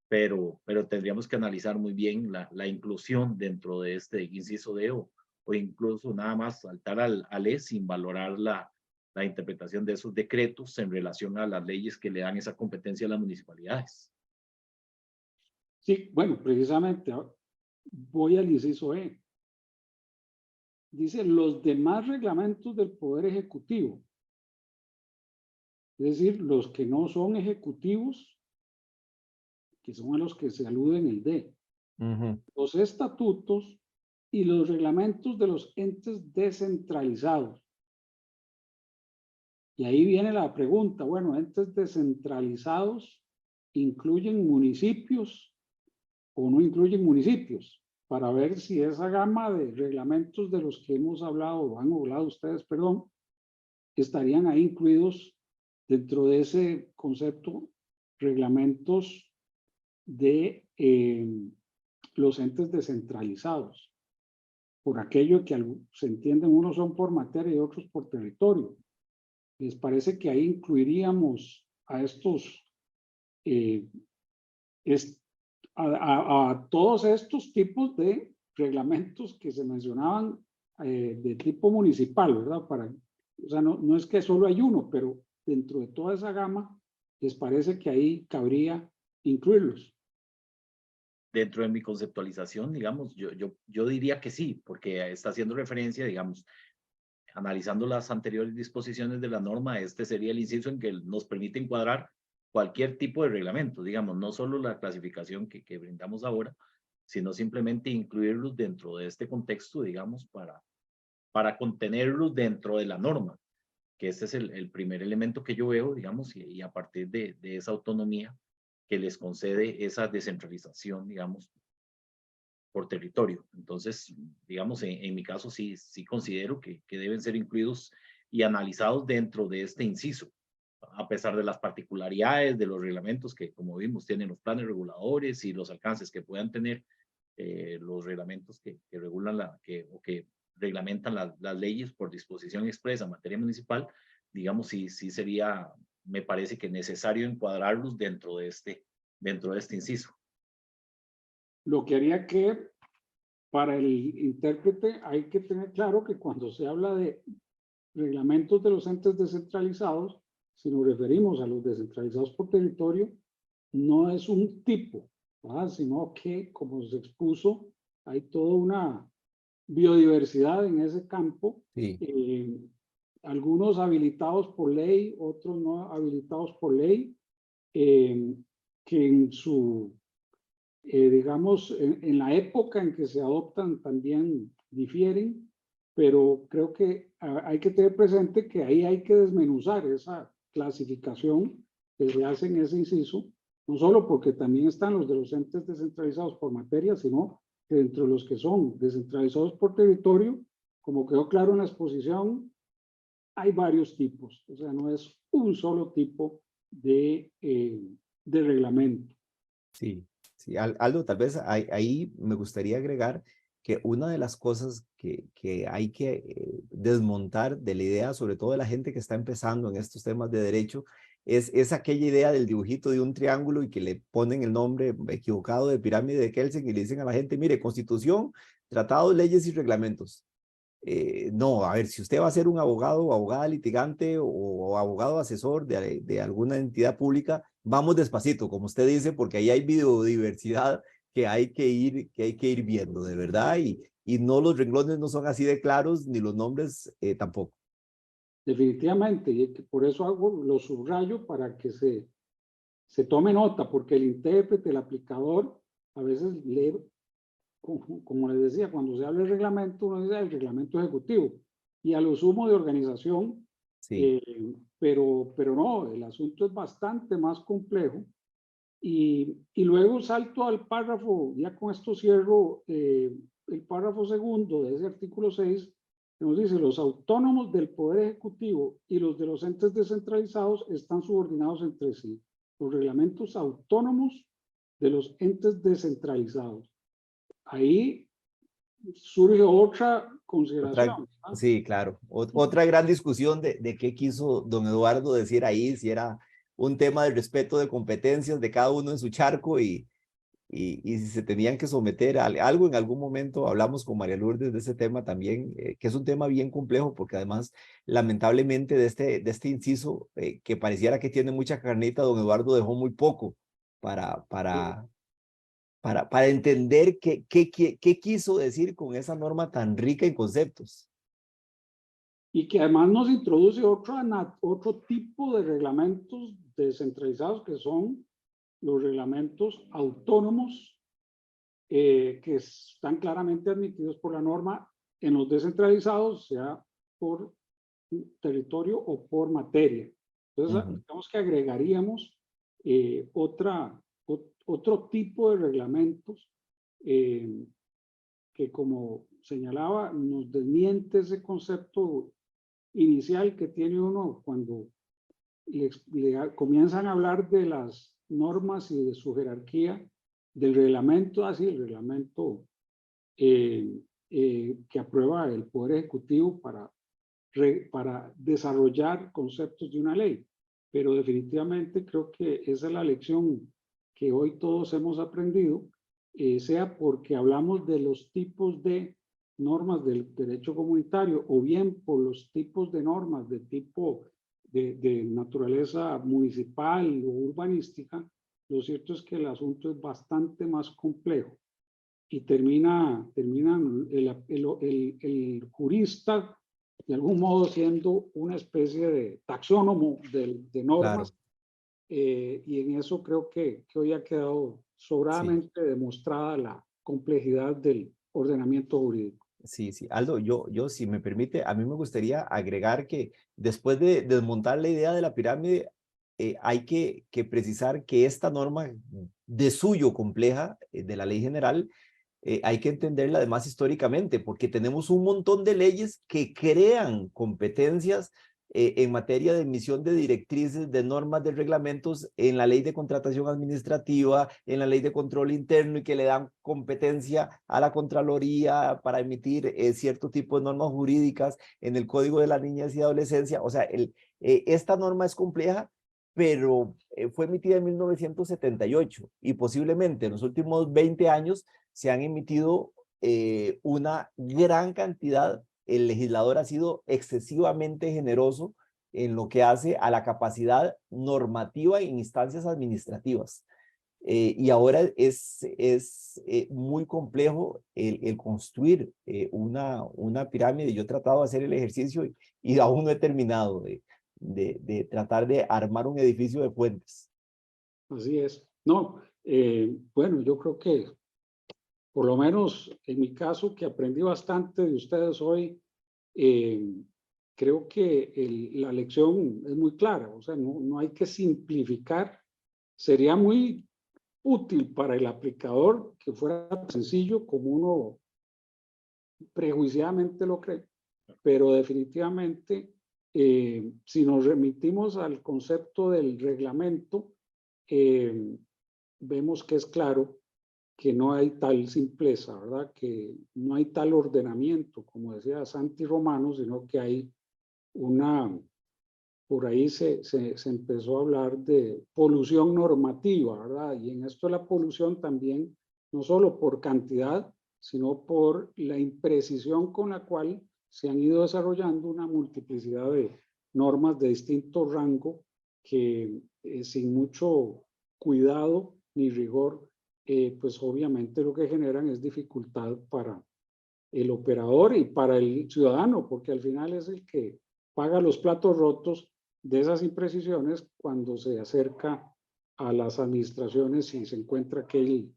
pero tendríamos que analizar muy bien la inclusión dentro de este inciso D o incluso nada más saltar al E sin valorar la interpretación de esos decretos en relación a las leyes que le dan esa competencia a las municipalidades. Sí, bueno, precisamente voy al inciso E. Dice los demás reglamentos del Poder Ejecutivo, es decir, los que no son ejecutivos, que son a los que se alude en el D, los estatutos y los reglamentos de los entes descentralizados. Y ahí viene la pregunta, bueno, entes descentralizados incluyen municipios o no incluyen municipios, para ver si esa gama de reglamentos de los que hemos hablado, o han hablado ustedes, perdón, estarían ahí incluidos dentro de ese concepto, reglamentos de los entes descentralizados, por aquello que se entienden, unos son por materia y otros por territorio. ¿Les parece que ahí incluiríamos a estos, a todos estos tipos de reglamentos que se mencionaban de tipo municipal, ¿verdad? O sea, no es que solo hay uno, pero dentro de toda esa gama, ¿les parece que ahí cabría incluirlos? Dentro de mi conceptualización, digamos, yo diría que sí, porque está haciendo referencia, digamos, analizando las anteriores disposiciones de la norma, este sería el inciso en que nos permite encuadrar cualquier tipo de reglamento, digamos, no solo la clasificación que brindamos ahora, sino simplemente incluirlos dentro de este contexto, digamos, para contenerlos dentro de la norma, que este es el primer elemento que yo veo, digamos, y a partir de esa autonomía que les concede esa descentralización, digamos, por territorio. Entonces, digamos, en mi caso sí considero que deben ser incluidos y analizados dentro de este inciso, a pesar de las particularidades de los reglamentos que, como vimos, tienen los planes reguladores y los alcances que puedan tener los reglamentos que regulan o que reglamentan las leyes por disposición expresa en materia municipal, digamos, sí sería, me parece que necesario encuadrarlos dentro de este inciso. Lo que haría que para el intérprete hay que tener claro que cuando se habla de reglamentos de los entes descentralizados, si nos referimos a los descentralizados por territorio, no es un tipo, ¿verdad? Sino que, como se expuso, hay toda una biodiversidad en ese campo, Sí. Algunos habilitados por ley, otros no habilitados por ley, que en su, digamos, en la época en que se adoptan también difieren, pero creo que hay que tener presente que ahí hay que desmenuzar esa clasificación que se hace en ese inciso, no solo porque también están los de los entes descentralizados por materia, sino que dentro de los que son descentralizados por territorio, como quedó claro en la exposición, hay varios tipos, o sea, no es un solo tipo de reglamento. Sí, sí, Aldo, tal vez ahí me gustaría agregar que una de las cosas que hay que desmontar de la idea, sobre todo de la gente que está empezando en estos temas de derecho, es aquella idea del dibujito de un triángulo y que le ponen el nombre equivocado de pirámide de Kelsen y le dicen a la gente, mire, constitución, tratados, leyes y reglamentos. No, a ver, si usted va a ser un abogado o abogada litigante o abogado asesor de alguna entidad pública, vamos despacito, como usted dice, porque ahí hay biodiversidad que hay que ir viendo, de verdad, y no, los renglones no son así de claros, ni los nombres tampoco. Definitivamente, y por eso lo subrayo para que se tome nota, porque el intérprete, el aplicador, a veces lee, como les decía, cuando se habla de reglamento, uno dice el reglamento ejecutivo, y a lo sumo de organización, Sí. pero no, el asunto es bastante más complejo. Y luego salto al párrafo, ya con esto cierro, el párrafo segundo de ese artículo 6, que nos dice, los autónomos del Poder Ejecutivo y los de los entes descentralizados están subordinados entre sí. Los reglamentos autónomos de los entes descentralizados. Ahí surge otra consideración. Sí, claro. Otra gran discusión de qué quiso don Eduardo decir ahí, si era un tema de respeto de competencias de cada uno en su charco y si se tenían que someter a algo en algún momento. Hablamos con María Lourdes de ese tema también, que es un tema bien complejo porque además, lamentablemente, de este inciso que pareciera que tiene mucha carnita, don Eduardo dejó muy poco para entender qué quiso decir con esa norma tan rica en conceptos. Y que además nos introduce otro tipo de reglamentos descentralizados que son los reglamentos autónomos que están claramente admitidos por la norma en los descentralizados, sea por territorio o por materia. Entonces, digamos que agregaríamos otro tipo de reglamentos que, como señalaba, nos desmiente ese concepto inicial que tiene uno cuando comienzan a hablar de las normas y de su jerarquía, del reglamento, así el reglamento que aprueba el Poder Ejecutivo para para desarrollar conceptos de una ley. Pero definitivamente creo que esa es la lección que hoy todos hemos aprendido, sea porque hablamos de los tipos de normas del derecho comunitario o bien por los tipos de normas de tipo de naturaleza municipal o urbanística. Lo cierto es que el asunto es bastante más complejo y termina el jurista de algún modo siendo una especie de taxónomo de normas. Claro. Y en eso creo que hoy ha quedado sobradamente demostrada la complejidad del ordenamiento jurídico. Sí, sí. Aldo, yo, si me permite, a mí me gustaría agregar que después de desmontar la idea de la pirámide, hay que precisar que esta norma de suyo compleja de la ley general, hay que entenderla además históricamente, porque tenemos un montón de leyes que crean competencias en materia de emisión de directrices, de normas, de reglamentos, en la ley de contratación administrativa, en la ley de control interno, y que le dan competencia a la Contraloría para emitir cierto tipo de normas jurídicas en el Código de la Niñez y Adolescencia. O sea, esta norma es compleja, pero fue emitida en 1978 y posiblemente en los últimos 20 años se han emitido una gran cantidad. El legislador ha sido excesivamente generoso en lo que hace a la capacidad normativa en instancias administrativas. Y ahora es muy complejo el construir una pirámide. Yo he tratado de hacer el ejercicio y aún no he terminado de tratar de armar un edificio de puentes. Así es. No, bueno, yo creo que por lo menos en mi caso, que aprendí bastante de ustedes hoy, creo que la lección es muy clara. O sea, no hay que simplificar. Sería muy útil para el aplicador que fuera sencillo como uno prejuiciadamente lo cree, pero definitivamente si nos remitimos al concepto del reglamento, vemos que es claro que no hay tal simpleza, ¿verdad? Que no hay tal ordenamiento, como decía Santi Romano, sino que hay por ahí se empezó a hablar de polución normativa, ¿verdad? Y en esto la polución también, no solo por cantidad, sino por la imprecisión con la cual se han ido desarrollando una multiplicidad de normas de distinto rango que sin mucho cuidado ni rigor, pues obviamente lo que generan es dificultad para el operador y para el ciudadano, porque al final es el que paga los platos rotos de esas imprecisiones cuando se acerca a las administraciones y se encuentra aquel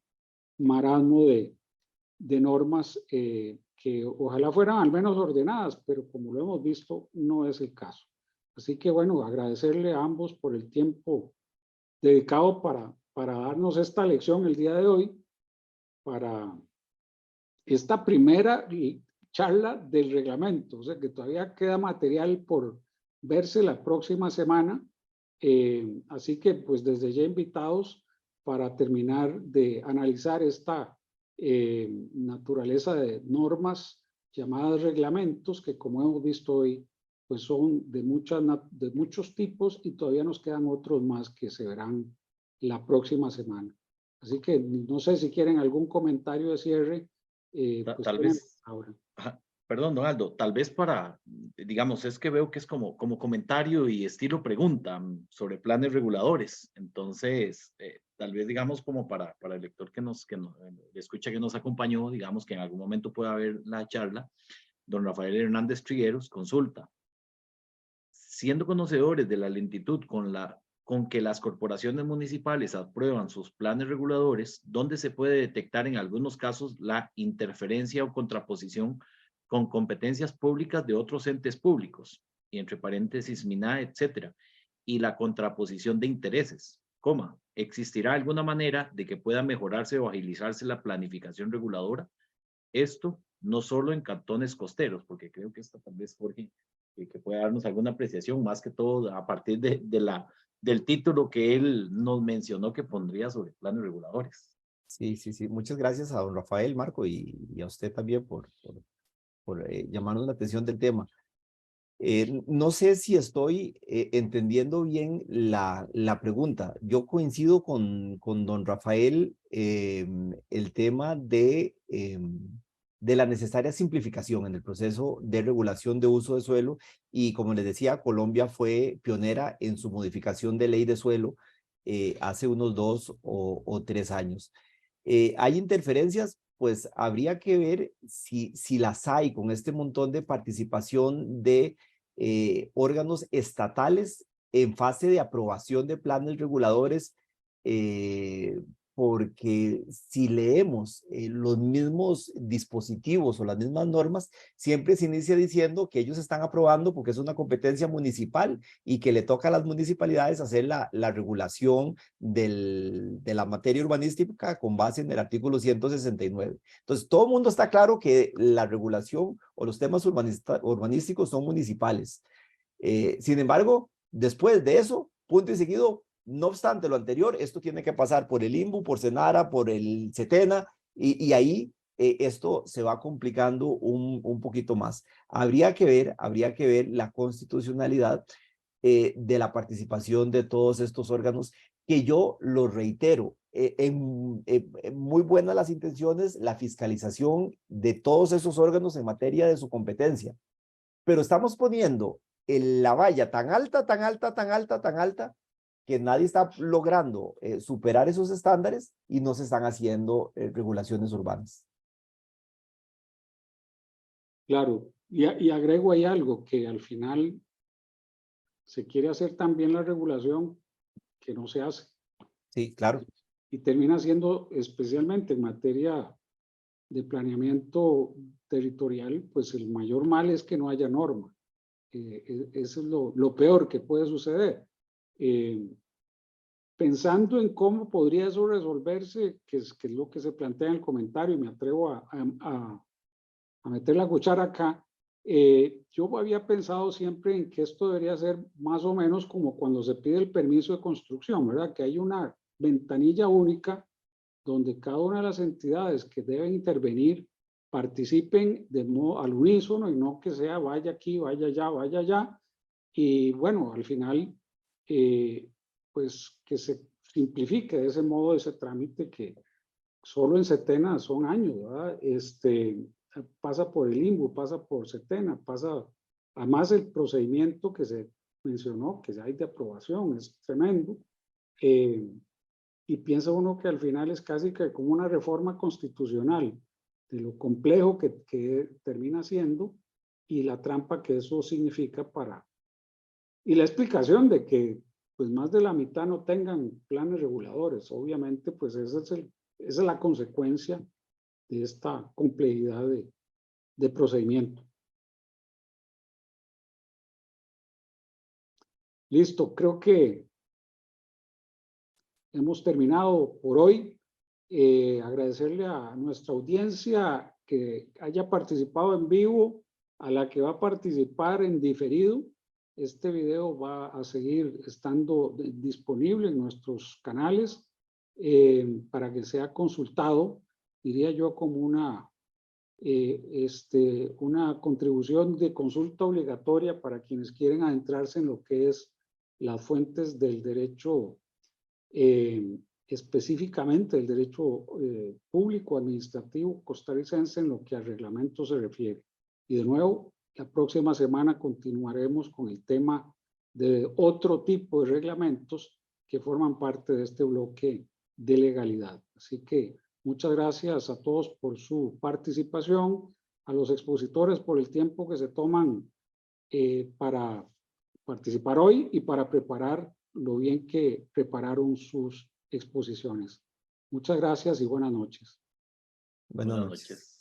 marasmo de normas que ojalá fueran al menos ordenadas, pero como lo hemos visto, no es el caso. Así que bueno, agradecerle a ambos por el tiempo dedicado para darnos esta lección el día de hoy, para esta primera charla del reglamento, o sea que todavía queda material por verse la próxima semana, así que pues desde ya invitados para terminar de analizar esta naturaleza de normas llamadas reglamentos, que como hemos visto hoy, pues son de muchos tipos y todavía nos quedan otros más que se verán la próxima semana. Así que no sé si quieren algún comentario de cierre. Pues Tal vez, ahora. perdón, don Aldo, tal vez para, digamos, es que veo que es como comentario y estilo pregunta sobre planes reguladores. Entonces, tal vez, digamos, como para el lector que escucha, que nos acompañó, digamos que en algún momento pueda haber la charla, don Rafael Hernández Trigueros consulta. Siendo conocedores de la lentitud con que las corporaciones municipales aprueban sus planes reguladores, ¿dónde se puede detectar en algunos casos la interferencia o contraposición con competencias públicas de otros entes públicos? Y entre paréntesis, MINA, etcétera. Y la contraposición de intereses, ¿existirá alguna manera de que pueda mejorarse o agilizarse la planificación reguladora? Esto no solo en cantones costeros, porque creo que esto tal vez, Jorge, que pueda darnos alguna apreciación, más que todo a partir del título que él nos mencionó que pondría sobre planes reguladores. Sí, sí, sí. Muchas gracias a don Rafael, Marco, y a usted también por llamarnos la atención del tema. No sé si estoy entendiendo bien la pregunta. Yo coincido con don Rafael el tema de la necesaria simplificación en el proceso de regulación de uso de suelo y como les decía, Colombia fue pionera en su modificación de ley de suelo hace unos 2 o 3 años. ¿Hay interferencias? Pues habría que ver si las hay con este montón de participación de órganos estatales en fase de aprobación de planes reguladores, porque si leemos los mismos dispositivos o las mismas normas, siempre se inicia diciendo que ellos están aprobando porque es una competencia municipal y que le toca a las municipalidades hacer la regulación de la materia urbanística con base en el artículo 169. Entonces, todo el mundo está claro que la regulación o los temas urbanísticos son municipales. Sin embargo, después de eso, punto y seguido, no obstante lo anterior, esto tiene que pasar por el INVU, por SENARA, por el CETENA, y ahí esto se va complicando un poquito más. Habría que ver la constitucionalidad de la participación de todos estos órganos, que yo lo reitero, muy buenas las intenciones, la fiscalización de todos esos órganos en materia de su competencia, pero estamos poniendo la valla tan alta, tan alta, tan alta, tan alta, que nadie está logrando superar esos estándares y no se están haciendo regulaciones urbanas. Claro, y agrego ahí algo, que al final se quiere hacer también la regulación que no se hace. Sí, claro. Y termina siendo, especialmente en materia de planeamiento territorial, pues el mayor mal es que no haya norma. Eso es lo peor que puede suceder. Pensando en cómo podría eso resolverse, que es lo que se plantea en el comentario, y me atrevo a meter la cuchara acá, yo había pensado siempre en que esto debería ser más o menos como cuando se pide el permiso de construcción, ¿verdad? Que hay una ventanilla única donde cada una de las entidades que deben intervenir participen de modo al unísono y no que sea vaya aquí, vaya allá. Y bueno, al final, pues que se simplifique de ese modo ese trámite que solo en SETENA son años, ¿verdad? Pasa por el INVU, pasa por SETENA, pasa, además el procedimiento que se mencionó, que hay de aprobación, es tremendo. Y piensa uno que al final es casi que como una reforma constitucional de lo complejo que termina siendo y la trampa que eso significa para... Y la explicación de que pues más de la mitad no tengan planes reguladores, obviamente pues esa es la consecuencia de esta complejidad de procedimiento. Listo, creo que hemos terminado por hoy. Agradecerle a nuestra audiencia que haya participado en vivo, a la que va a participar en diferido. Este video va a seguir estando disponible en nuestros canales para que sea consultado, diría yo, como una contribución de consulta obligatoria para quienes quieren adentrarse en lo que es las fuentes del derecho, específicamente el derecho público administrativo costarricense en lo que al reglamento se refiere. Y de nuevo, la próxima semana continuaremos con el tema de otro tipo de reglamentos que forman parte de este bloque de legalidad. Así que muchas gracias a todos por su participación, a los expositores por el tiempo que se toman para participar hoy y para preparar lo bien que prepararon sus exposiciones. Muchas gracias y buenas noches. Buenas noches.